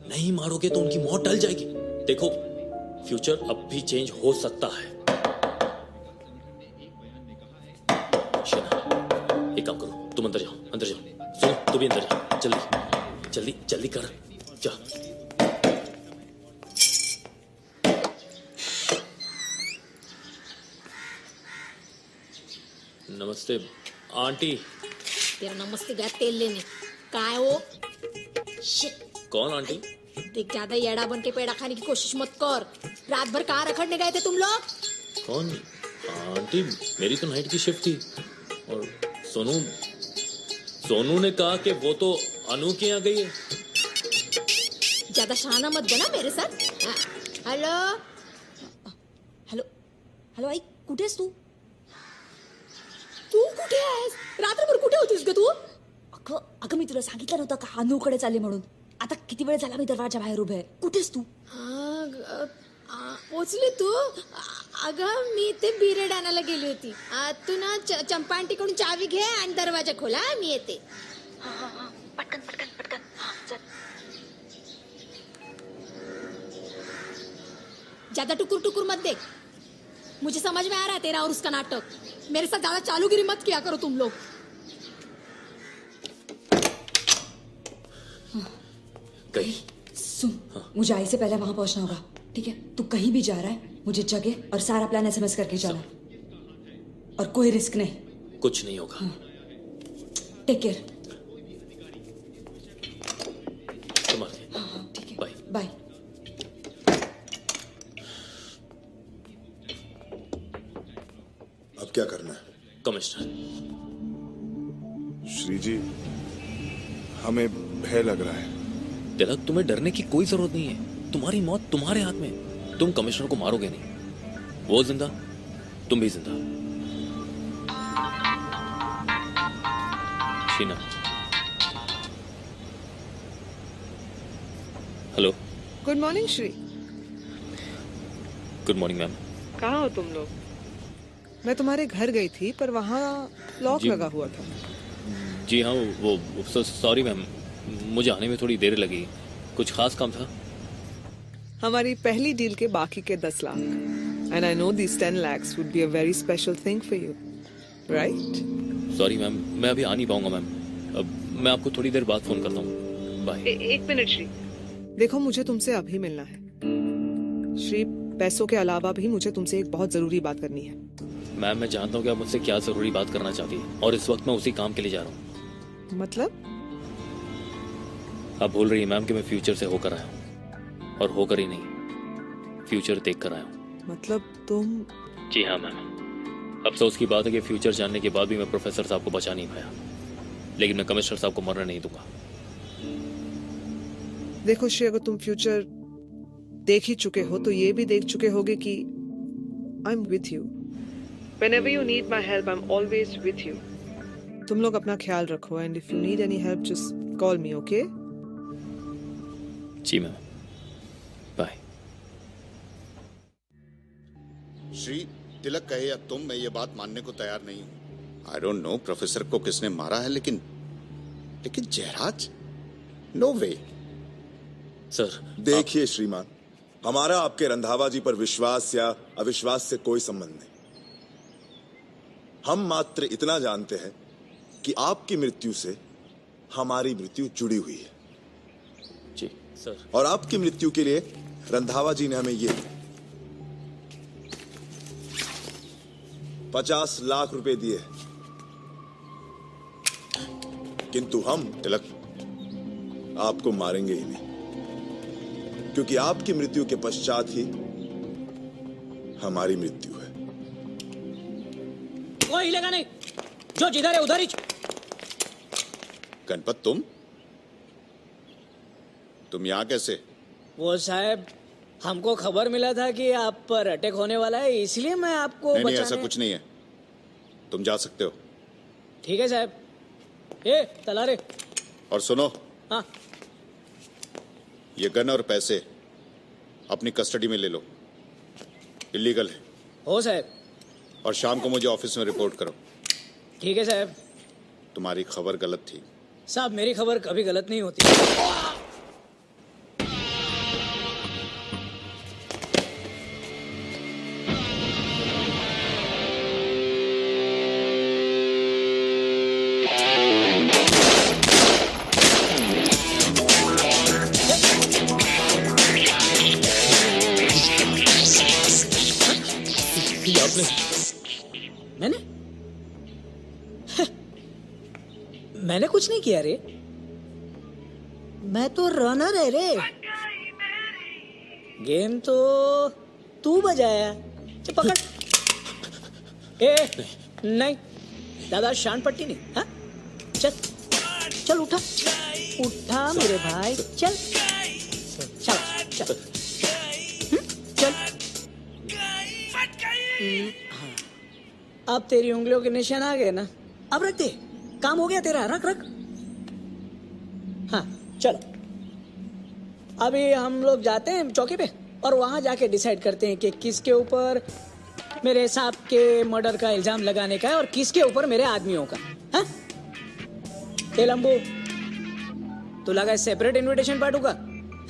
नहीं मारोगे तो उनकी मौत टल जाएगी। देखो, फ्यूचर अब भी चेंज हो सकता है। शीना, एक काम करो, तुम अंदर जाओ, अंदर जाओ। सुनो, तू भी अंदर जा, जल्दी जल्दी जल्दी कर, जा। नमस्ते आंटी। तेरा नमस्ते गया तेल लेने का है वो। शिट, कौन आंटी? देख ज्यादा येड़ा बन के पेड़ा खाने की कोशिश मत कर। रात भर कहाँ रखड़ने गए थे तुम लोग? कौन आंटी? मेरी तो नाइट की शिफ्ट थी और सोनू ने कहा कि वो तो अनु के यहाँ गई है। ज्यादा शहाना मत बना मेरे साथ। हॅलो हॅलो हॅलो, आई कुठेस तू? तू कुठे आहेस? रात्रभर कुठे होतीस ग तू? अगं मी तुला सांगितलं नव्हतं का अनुकडे चालले म्हणून? आता किती वेळ झाला मी दरवाजा बाहेर उभे आहे. कुठेस तू? पोचली तू? अगं मी ते बिरेड आणायला गेली होती. तू ना चंपा आंटीकडून चावी घे आणि दरवाजा खोला, मी येते. पटकन पटकन पटकन. चल. ज्यादा टुकुर टुकुर मत देख. मुझे समझ में आ रहा है तेरा और उसका नाटक. मेरे साथ ज्यादा चालूगिरी मत किया करो तुम लोग. गई? सुन, मुझे आई से पहले वहां पहुंचना होगा, ठीक है? तू कहीं भी जा रहा है, मुझे जगह और सारा प्लान एसएमएस करके जाना, और कोई रिस्क नहीं. कुछ नहीं होगा. Take care. हाँ, ठीक है. Bye bye. अब क्या करना है? कमिश्नर. श्री जी, हमें भय लग रहा है. तिलक, तुम्हें डरने की कोई जरूरत नहीं है. तुम्हारी मौत तुम्हारे हाथ में. तुम कमिश्नर को मारोगे नहीं. वो जिंदा, तुम भी जिंदा. Sheena. Hello. Good morning Shri. Good morning ma'am. कहाँ हो तुम लोग? मैं तुम्हारे घर गई थी, पर वहाँ लॉक लगा हुआ था. जी हाँ, वो सॉरी मैम, मुझे आने में थोड़ी देर लगी. कुछ खास काम था? हमारी पहली डील के बाकी के 10 lakh. And I know this 10 lakhs would be a very special thing for you, right? Sorry ma'am, मैं अभी आ नहीं पाऊंगा मैम. अब मैं आपको थोड़ी देर बाद फोन करता हूँ. बाय. 1 मिनट श्री. देखो, मुझे तुमसे अभी मिलना है. श्री, पैसों के अलावा भी मुझे तुमसे एक बहुत जरूरी बात करनी है. मैम, मैं जानता हूँ कि आप मुझसे क्या जरूरी बात करना चाहती है, और इस वक्त मैं उसी काम के लिए जा रहा हूँ. मतलब? आप भूल रही है मैम कि मैं फ्यूचर से होकर आया हूँ, और होकर ही नहीं, फ्यूचर देख कर आया हूँ. मतलब तुम? जी हाँ मैम. अफसोस की बात है कि फ्यूचर जानने के बाद भी मैं प्रोफेसर साहब को बचा नहीं पाया, लेकिन मैं कमिश्नर साहब को मरने नहीं दूंगा. देखो श्री, अगर तुम फ्यूचर देख ही चुके हो तो ये भी देख चुके होगे कि I am with you. Whenever you need my help, I'm always with you. तुम लोग अपना ख्याल रखो and if you need any help, just call me, okay? Ji ma'am, bye. Shri, तिलक कहे या तुम, मैं ये बात मानने को तैयार नहीं हूं। आई डोंट नो प्रोफेसर को किसने मारा है, लेकिन जयराज, नो वे। सर देखिए श्रीमान, हमारा आपके रंधावा जी पर विश्वास या अविश्वास से कोई संबंध नहीं। हम मात्र इतना जानते हैं कि आपकी मृत्यु से हमारी मृत्यु जुड़ी हुई है। जी सर। और आपकी मृत्यु के लिए रंधावा जी ने हमें ये 50 लाख रुपए दिए, किंतु हम तिलक आपको मारेंगे ही नहीं, क्योंकि आपकी मृत्यु के पश्चात ही हमारी मृत्यु है। कोई हिलेगा नहीं, जो जिधर है उधर ही। गणपत, तुम यहाँ कैसे? वो साहब, हमको खबर मिला था कि आप पर अटैक होने वाला है, इसलिए मैं आपको नहीं, बचाने... ऐसा कुछ नहीं है, तुम जा सकते हो। ठीक है साहब। ए तलारे, और सुनो, हाँ, ये गन और पैसे अपनी कस्टडी में ले लो, इलीगल है। हो साहब। और शाम को मुझे ऑफिस में रिपोर्ट करो। ठीक है साहब। तुम्हारी खबर गलत थी। साहब, मेरी खबर कभी गलत नहीं होती। मैंने कुछ नहीं किया रे, मैं तो रनर है रे। गेम तो तू बजाया। तो पकड़। नहीं दादा, शान पट्टी नहीं। हाँ, चल चल, उठा उठा मेरे भाई, चल चल चल चल। अब तेरी उंगलियों के निशान आ गए ना, अब रख दे, काम हो गया तेरा, रख रख। हाँ चलो, अभी हम लोग जाते हैं चौकी पे और वहां जाके डिसाइड करते हैं कि किसके ऊपर मेरे साहब के मर्डर का इल्जाम लगाने का है और किसके ऊपर मेरे आदमियों का। हाँ, ए लंबू, तू लगा सेपरेट इनविटेशन पार्टू का?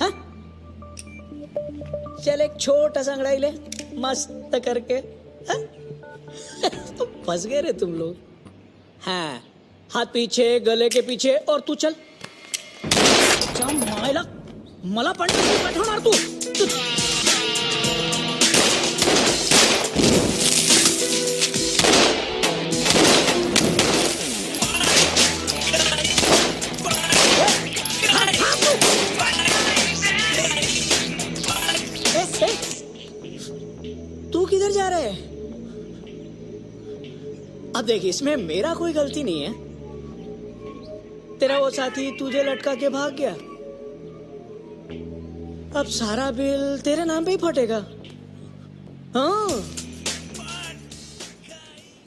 हाँ, चल एक छोटा सा अंगड़ाई ले, मस्त करके। हाँ? फंस गए रे तुम लोग। हाँ, हाथ पीछे, गले के पीछे, और तू चल। मायला मला पंडित पाठवणार तू। तू किधर जा रहे है? अब देख, इसमें मेरा कोई गलती नहीं है। तेरा वो साथी तुझे लटका के भाग गया, अब सारा बिल तेरे नाम पे ही फटेगा। हाँ,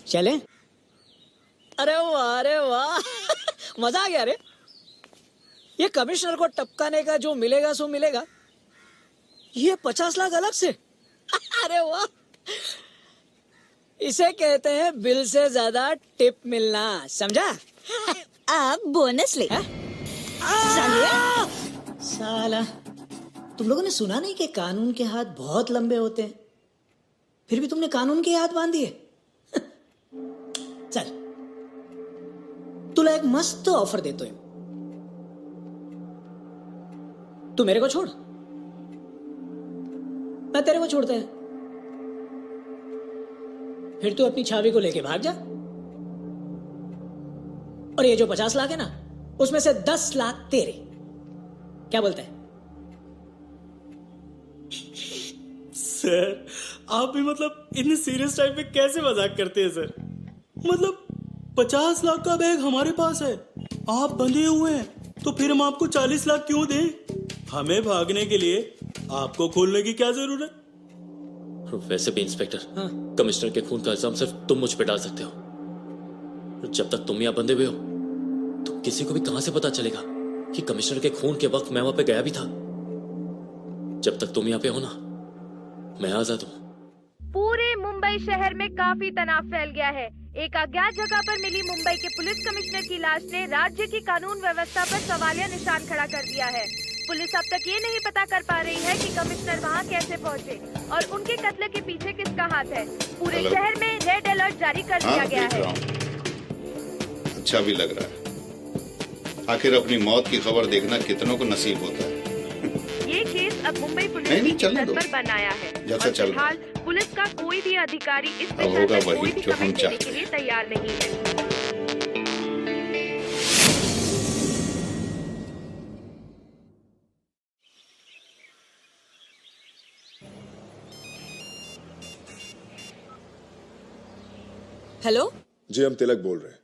चले? अरे वाह, अरे वाह, मजा आ गया रे। ये कमिश्नर को टपकाने का जो मिलेगा सो मिलेगा, ये 50 लाख अलग से। अरे वाह, इसे कहते हैं बिल से ज्यादा टिप मिलना, समझा? आप बोनस ले। साला, तुम लोगों ने सुना नहीं कि कानून के हाथ बहुत लंबे होते हैं, फिर भी तुमने कानून के हाथ बांध दिए। चल, तुला एक मस्त ऑफर देता हूं, तू मेरे को छोड़, मैं तेरे को छोड़ता है, फिर तू अपनी छावी को लेके भाग जा, और ये जो 50 लाख है ना, उसमें से 10 लाख तेरे। क्या बोलता है? सर, आप भी मतलब इतने सीरियस टाइम पे कैसे मजाक करते हैं सर? मतलब 50 लाख का बैग हमारे पास है, आप बंधे हुए हैं, तो फिर हम आपको 40 लाख क्यों दें? हमें भागने के लिए आपको खोलने की क्या जरूरत? और वैसे भी इंस्पेक्टर, कमिश्नर के खून का इल्जाम सिर्फ तुम मुझ पे डाल सकते हो। जब तक तुम यहाँ बंधे हुए हो तो किसी को भी कहां से पता चलेगा कि कमिश्नर के खून के वक्त मैं वहां पे गया भी था। जब तक तुम यहाँ पे हो ना, मैं आजाद हूँ। पूरे मुंबई शहर में काफी तनाव फैल गया है। एक अज्ञात जगह पर मिली मुंबई के पुलिस कमिश्नर की लाश ने राज्य की कानून व्यवस्था पर सवालिया निशान खड़ा कर दिया है। पुलिस अब तक ये नहीं पता कर पा रही है कि कमिश्नर वहां कैसे पहुंचे और उनके कत्ल के पीछे किसका हाथ है। पूरे शहर में रेड अलर्ट जारी कर दिया गया है। अच्छा भी लग रहा है। आखिर अपनी मौत की खबर देखना कितनों को नसीब होता है। ये केस अब मुंबई पुलिस नहीं, की चलने सर दो। पर बनाया है जैसा और चल रहा फिलहाल पुलिस का कोई भी अधिकारी इस अब विषय होगा पर कोई वही भी जो हम कमेंट देने चाहते के लिए तैयार नहीं है। हेलो जी, हम तिलक बोल रहे हैं।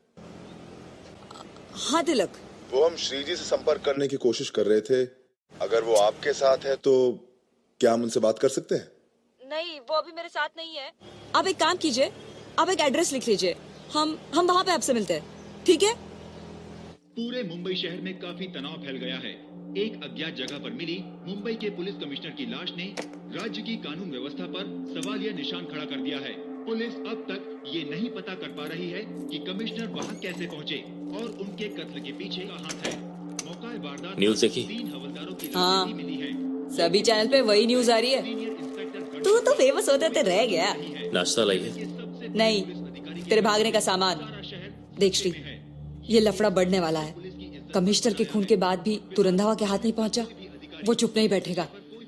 हाँ तिलक, वो हम श्री जी से संपर्क करने की कोशिश कर रहे थे। अगर वो आपके साथ है तो क्या हम उनसे बात कर सकते हैं? नहीं, वो अभी मेरे साथ नहीं है। आप एक काम कीजिए, आप एक एड्रेस लिख लीजिए, हम वहाँ पे आपसे मिलते हैं, ठीक है? पूरे मुंबई शहर में काफी तनाव फैल गया है। एक अज्ञात जगह पर मिली मुंबई के पुलिस कमिश्नर की लाश ने राज्य की कानून व्यवस्था पर सवालिया निशान खड़ा कर दिया है। पुलिस अब तक ये नहीं पता कर पा रही है कि कमिश्नर वहां कैसे पहुंचे और उनके कत्ल के पीछे का हाथ है। मौका वारदात न्यूज़ देखी? 3 हवलदारों की हाँ, लाशें मिली है। सभी चैनल पे वही न्यूज आ रही है। तू तो फेमस होते होते रह गया। नाश्ता लाइए। नहीं, तेरे भागने का सामान। देख श्री, ये लफड़ा बढ़ने वाला है। कमिश्नर के खून के बाद भी तू रंधावा के हाथ नहीं पहुंचा, वो चुप नहीं बैठेगा।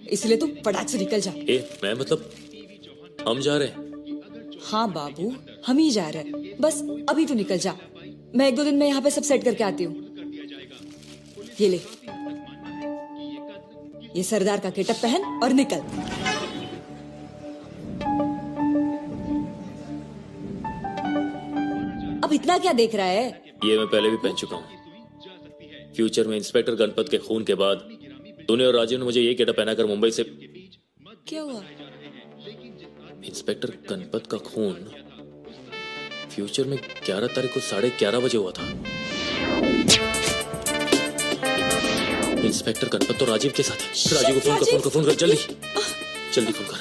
इसलिए तू फटाक से निकल जा। मैं मतलब हम जा रहे हैं। हाँ बाबू, हम ही जा रहे हैं। बस अभी तू निकल जा, मैं 1-2 दिन में यहाँ पे सब सेट करके आती हूँ। ये ले, ये सरदार का गेटअप पहन और निकल। अब इतना क्या देख रहा है? ये मैं पहले भी पहन चुका हूँ। फ्यूचर में इंस्पेक्टर गणपत के खून के बाद तूने और राजीव ने मुझे ये गेटअप पहनाकर मुंबई से। क्या हुआ? इंस्पेक्टर गणपत का खून फ्यूचर में 11 तारीख को 11:30 बजे हुआ था। इंस्पेक्टर गणपत तो राजीव के साथ है। राजीव को फोन कर जल्दी जल्दी फोन कर।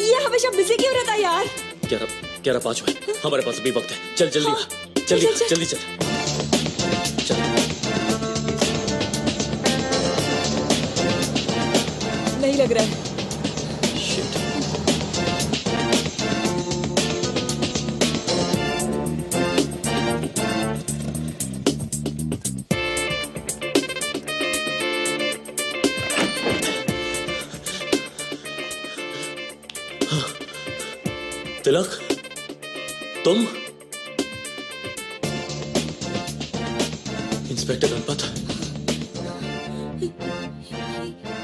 ये हमेशा बिजी क्यों रहता है यार? 11:05 हुए, हमारे पास अभी वक्त है। चल जल्दी जल्दी चल। नहीं लग रहा है। तिलक, तुम? इंस्पेक्टर गणपत?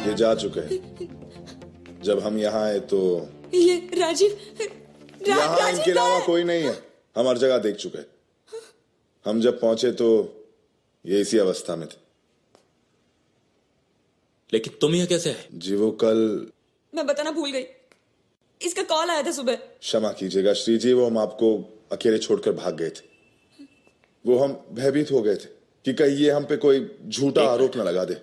ये जा चुके हैं। जब हम यहाँ आए तो ये राजीव यहाँ इनके अलावा कोई नहीं है। हम हर जगह देख चुके। हम जब पहुंचे तो ये इसी अवस्था में थे। लेकिन तुम यहाँ कैसे है? जी वो कल मैं बताना भूल गई, इसका कॉल आया था सुबह। क्षमा कीजिएगा श्री जी, वो हम आपको अकेले छोड़कर भाग गए थे। वो हम भयभीत हो गए थे कि कहीं ये हम पे कोई झूठा आरोप न लगा दे।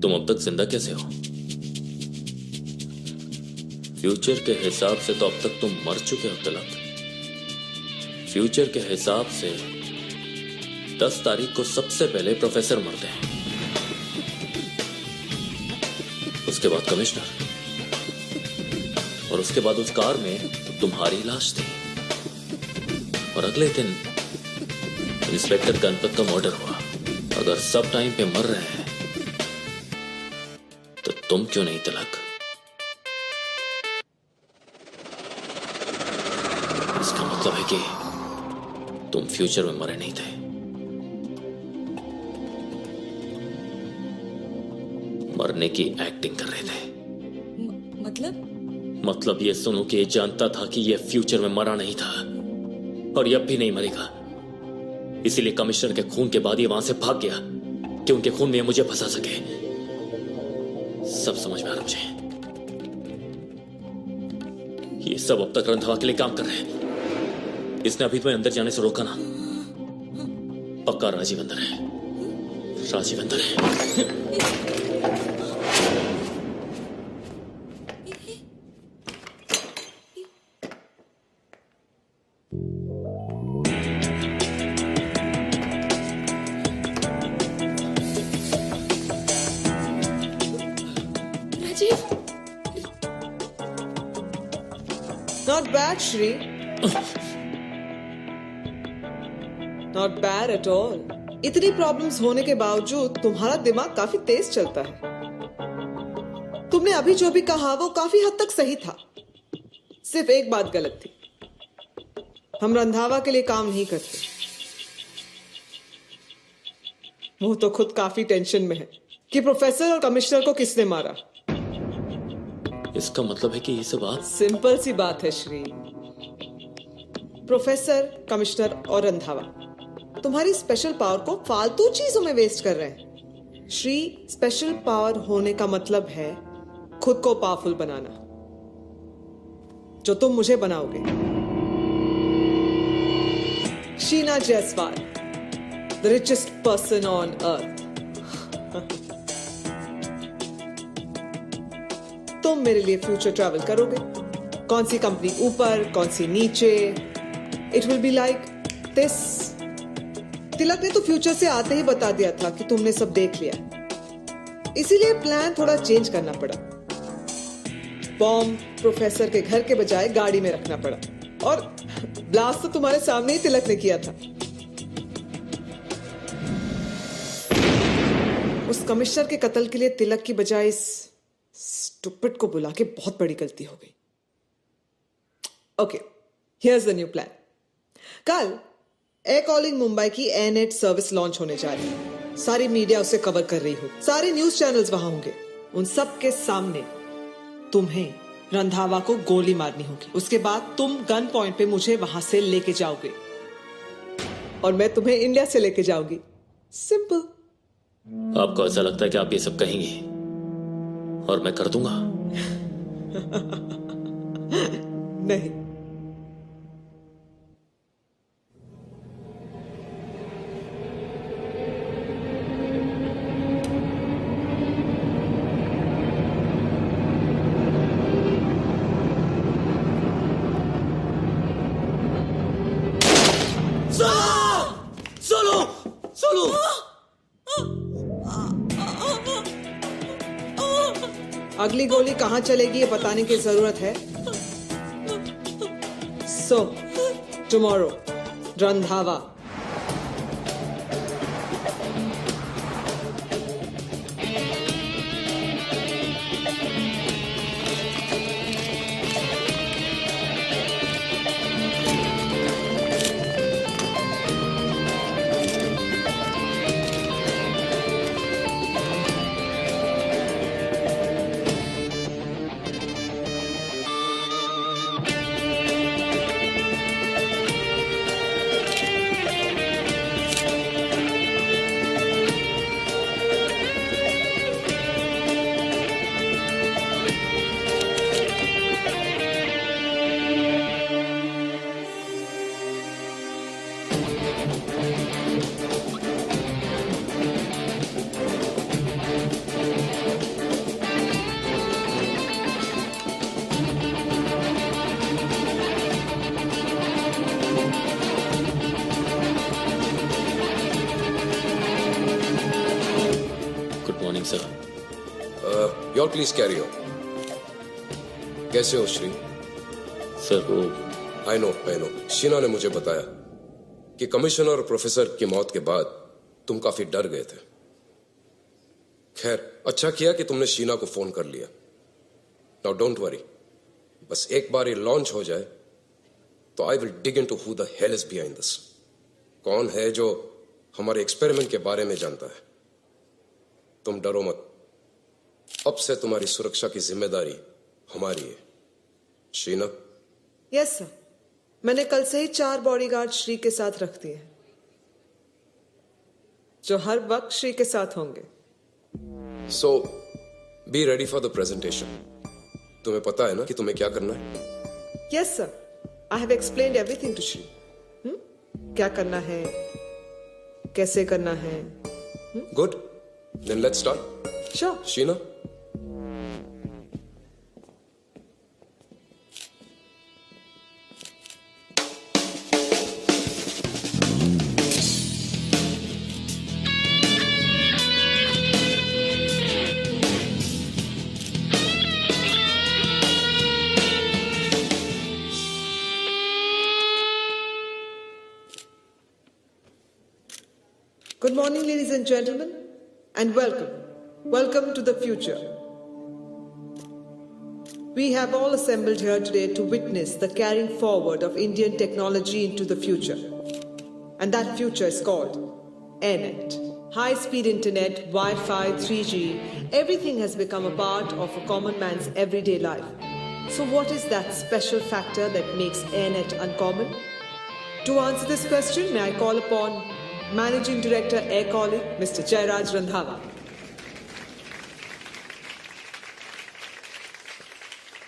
तुम अब तक जिंदा कैसे हो? फ्यूचर के हिसाब से तो अब तक तुम मर चुके हो तिलक। फ्यूचर के हिसाब से 10 तारीख को सबसे पहले प्रोफेसर मरते हैं, उसके बाद कमिश्नर, और उसके बाद उस कार में तुम्हारी लाश थी, और अगले दिन इंस्पेक्टर गणपत का मर्डर हुआ। अगर सब टाइम पे मर रहे हैं तो तुम क्यों नहीं तिलक? इसका मतलब है कि तुम फ्यूचर में मरे नहीं थे। मरने की एक्टिंग कर रहे थे। मतलब ये सुनो कि ये जानता था कि ये फ्यूचर में मरा नहीं था और ये अब भी नहीं मरेगा, इसीलिए कमिश्नर के खून के बाद ये वहां से भाग गया कि उनके खून में मुझे फंसा सके। सब समझ में आ रहा मुझे। ये सब अब तक रंधावा के लिए काम कर रहे हैं। इसने अभी तुम्हें अंदर जाने से रोका ना। पक्का राजीव अंदर है, राजीव अंदर है। Not bad, Shri. Not bad at all. इतनी प्रॉब्लम्स होने के बावजूद तुम्हारा दिमाग काफी तेज चलता है। तुमने अभी जो भी कहा वो काफी हद तक सही था। सिर्फ एक बात गलत थी। हम रंधावा के लिए काम नहीं करते। वो तो खुद काफी टेंशन में है कि प्रोफेसर और कमिश्नर को किसने मारा। इसका मतलब है कि ये सब आप... सिंपल सी बात है श्री। प्रोफेसर, कमिश्नर और रंधावा तुम्हारी स्पेशल पावर को फालतू चीजों में वेस्ट कर रहे हैं। श्री, स्पेशल पावर होने का मतलब है खुद को पावरफुल बनाना, जो तुम मुझे बनाओगे। Sheena Jaiswal, the richest person on earth. तुम मेरे लिए फ्यूचर ट्रैवल करोगे। कौन सी कंपनी ऊपर, कौन सी नीचे। It will be like this. Tilak ने तो फ्यूचर से आते ही बता दिया था कि तुमने सब देख लिया, इसीलिए प्लान थोड़ा चेंज करना पड़ा। बॉम्ब प्रोफेसर के घर के बजाय गाड़ी में रखना पड़ा, और ब्लास्ट तो तुम्हारे सामने ही तिलक ने किया था। उस कमिश्नर के कत्ल के लिए तिलक की बजाय इस स्टूपिड को बुला के बहुत बड़ी गलती हो गई। Okay, here's the new plan. कल एयर कॉलिंग मुंबई की एयरनेट सर्विस लॉन्च होने जा रही है। सारी मीडिया उसे कवर कर रही हो, सारे न्यूज चैनल्स वहां होंगे। उन सब के सामने तुम्हें रंधावा को गोली मारनी होगी। उसके बाद तुम गन पॉइंट पे मुझे वहां से लेके जाओगे और मैं तुम्हें इंडिया से लेके जाऊंगी। सिंपल। आपको ऐसा लगता है कि आप ये सब कहेंगे और मैं कर दूंगा? नहीं। अगली गोली कहां चलेगी ये बताने की जरूरत है। So tomorrow, Randhawa. Your please carry on. कैसे हो श्री? सर वो आई नो शीना ने मुझे बताया कि कमिश्नर और प्रोफेसर की मौत के बाद तुम काफी डर गए थे। खैर, अच्छा किया कि तुमने शीना को फोन कर लिया। नाउ डोंट वरी, बस एक बार ये लॉन्च हो जाए तो I will dig into who the hell is behind this. कौन है जो हमारे एक्सपेरिमेंट के बारे में जानता है। तुम डरो मत, अब से तुम्हारी सुरक्षा की जिम्मेदारी हमारी है। शीना? यस सर, मैंने कल से ही 4 बॉडीगार्ड श्री के साथ रख दिए। जो हर वक्त श्री के साथ होंगे। So, be ready for the presentation. तुम्हें पता है ना कि तुम्हें क्या करना है? Yes, sir. I have explained everything to Shri. क्या करना है, कैसे करना है। Good. Then let's start. Sure. Sheena? Good morning, ladies and gentlemen, and welcome. Welcome to the future. We have all assembled here today to witness the carrying forward of Indian technology into the future. And that future is called AirNet. High-speed internet, Wi-Fi, 3G, everything has become a part of a common man's everyday life. So what is that special factor that makes AirNet uncommon? To answer this question, may I call upon Managing Director, Air Calling, Mr. Jairaj Randhawa.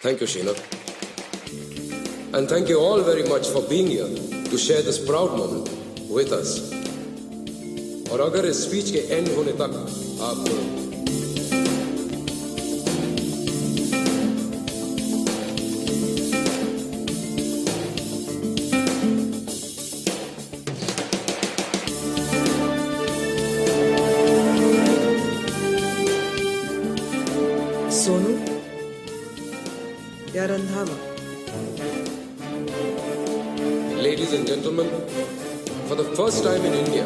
Thank you, Sheena. And thank you all very much for being here to share this proud moment with us. और अगर इस स्पीच के एंड होने तक आप सोनू या Randhawa? Ladies and gentlemen, for the first time in India,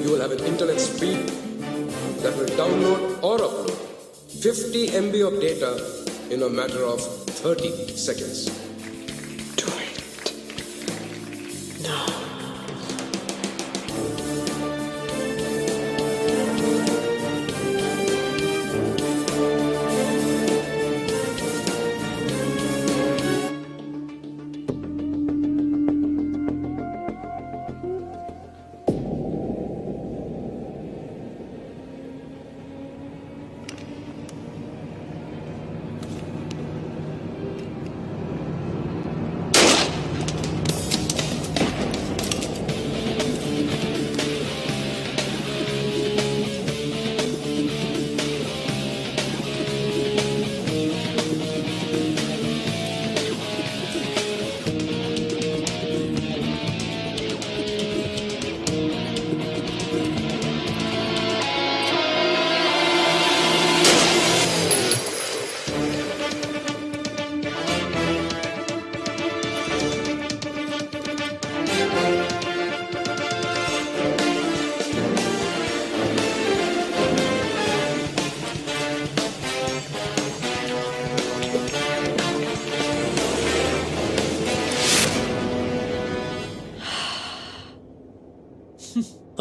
you will have an internet speed that will download or upload 50 MB of data in a matter of 30 seconds. Do it. No.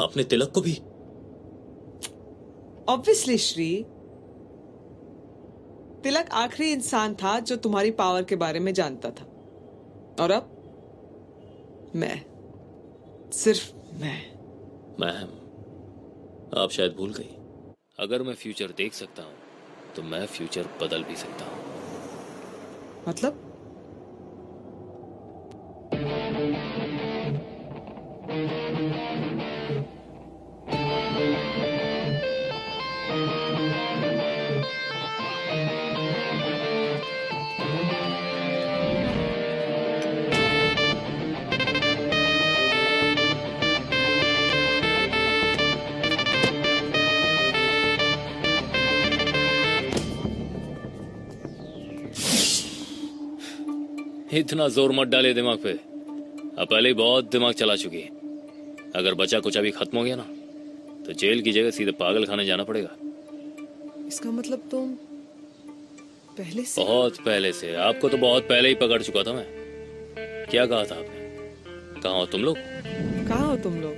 आपने तिलक को भी? Obviously, श्री, तिलक आखिरी इंसान था जो तुम्हारी पावर के बारे में जानता था। और अब मैं, सिर्फ मैं। मैम, आप शायद भूल गई, अगर मैं फ्यूचर देख सकता हूं तो मैं फ्यूचर बदल भी सकता हूं। मतलब? इतना जोर मत डाले दिमाग पे, अब पहले ही बहुत दिमाग चला चुकी है। अगर बचा कुछ अभी खत्म हो गया ना तो जेल की जगह सीधे पागल खाने जाना पड़ेगा। इसका मतलब तुम पहले से? बहुत पहले से। आपको तो बहुत पहले ही पकड़ चुका था मैं। क्या कहा था आपने? कहाँ हो तुम लोग? कहाँ हो तुम लोग?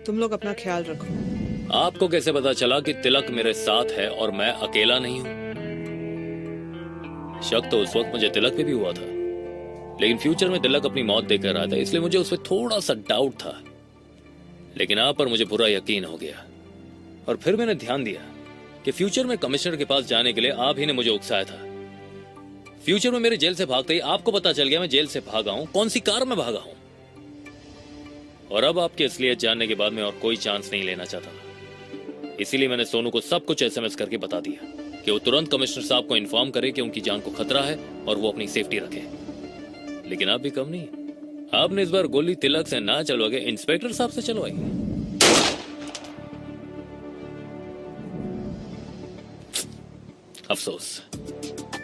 तुम लोग अपना ख्याल रखो। आपको कैसे पता चला कि तिलक मेरे साथ है और मैं अकेला नहीं हूं? शक तो उस वक्त मुझे तिलक पे भी हुआ था, लेकिन फ्यूचर में तिलक अपनी मौत देकर रहा था, इसलिए मुझे उस पर थोड़ा सा डाउट था। लेकिन आप पर मुझे पूरा यकीन हो गया। और फिर मैंने ध्यान दिया कि फ्यूचर में कमिश्नर के पास जाने के लिए आप ही ने मुझे उकसाया था। फ्यूचर में मेरे जेल से भागते ही आपको पता चल गया मैं जेल से भागा हूं, कौन सी कार में भागा हूं। और अब आपकी असलियत जानने के बाद मैं और कोई चांस नहीं लेना चाहता। इसीलिए मैंने सोनू को सब कुछ SMS करके बता दिया कि वो तुरंत कमिश्नर साहब को इन्फॉर्म करे कि उनकी जान को खतरा है और वो अपनी सेफ्टी रखे। लेकिन आप भी कम नहीं, आपने इस बार गोली तिलक से ना चलवा के इंस्पेक्टर साहब से चलवाई। अफसोस,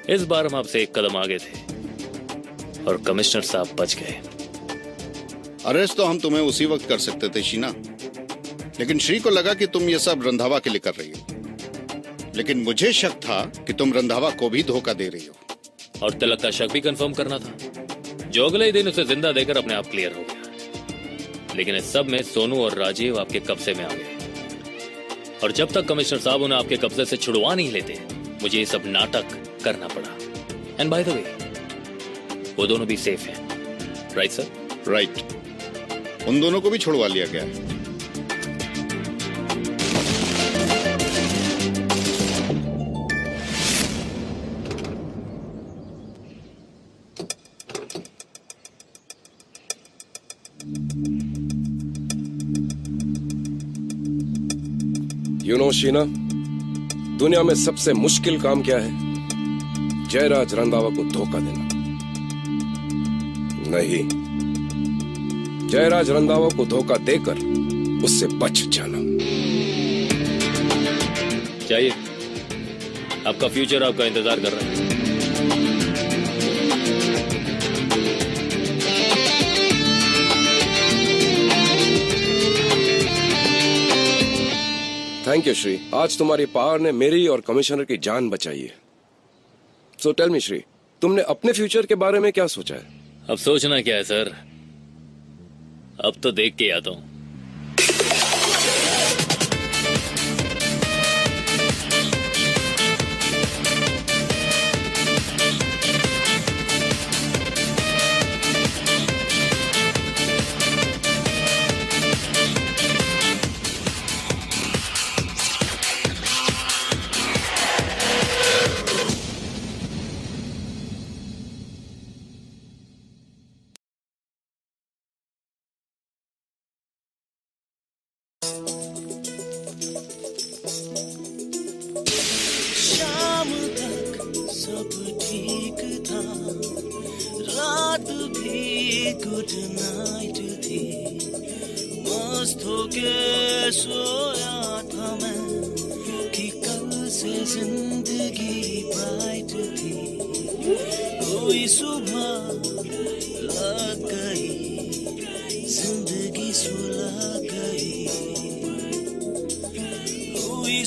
इस बार हम आपसे एक कदम आगे थे और कमिश्नर साहब बच गए। अरेस्ट तो हम तुम्हें उसी वक्त कर सकते थे शीना, लेकिन श्री को लगा कि तुम ये सब रंधावा के लिए कर रही हो। लेकिन मुझे शक था कि तुम रंधावा को भी धोखा दे रही हो। और तिलक का शक भी कंफर्म करना था, जो अगले ही दिन उसे जिंदा देकर अपने आप क्लियर हो गया। लेकिन इस सब में सोनू और राजीव आपके कब्जे में आ गए, और जब तक कमिश्नर साहब उन्हें आपके कब्जे से छुड़वा नहीं लेते मुझे ये सब नाटक करना पड़ा। एंड बाय द वे, वो दोनों भी सेफ हैं, राइट सर? राइट, उन दोनों को भी छुड़वा लिया गया। यू नो शीना, दुनिया में सबसे मुश्किल काम क्या है? जयराज रंधावा को धोखा देना नहीं, जयराज रंधावा को धोखा देकर उससे बच जाना। चाहिए, आपका फ्यूचर आपका इंतजार कर रहा है। थैंक यू श्री, आज तुम्हारी पावर ने मेरी और कमिश्नर की जान बचाई है। सो टेल मी श्री, तुमने अपने फ्यूचर के बारे में क्या सोचा है? अब सोचना क्या है सर, अब तो देख के आता हूं। शाम तक सब ठीक था, रात भी गुड नाइट थी। मस्त होके सोया था मैं कि कल से जिंदगी ब्राइट थी। कोई सुबह लग गई, जिंदगी सुलग गई। कोई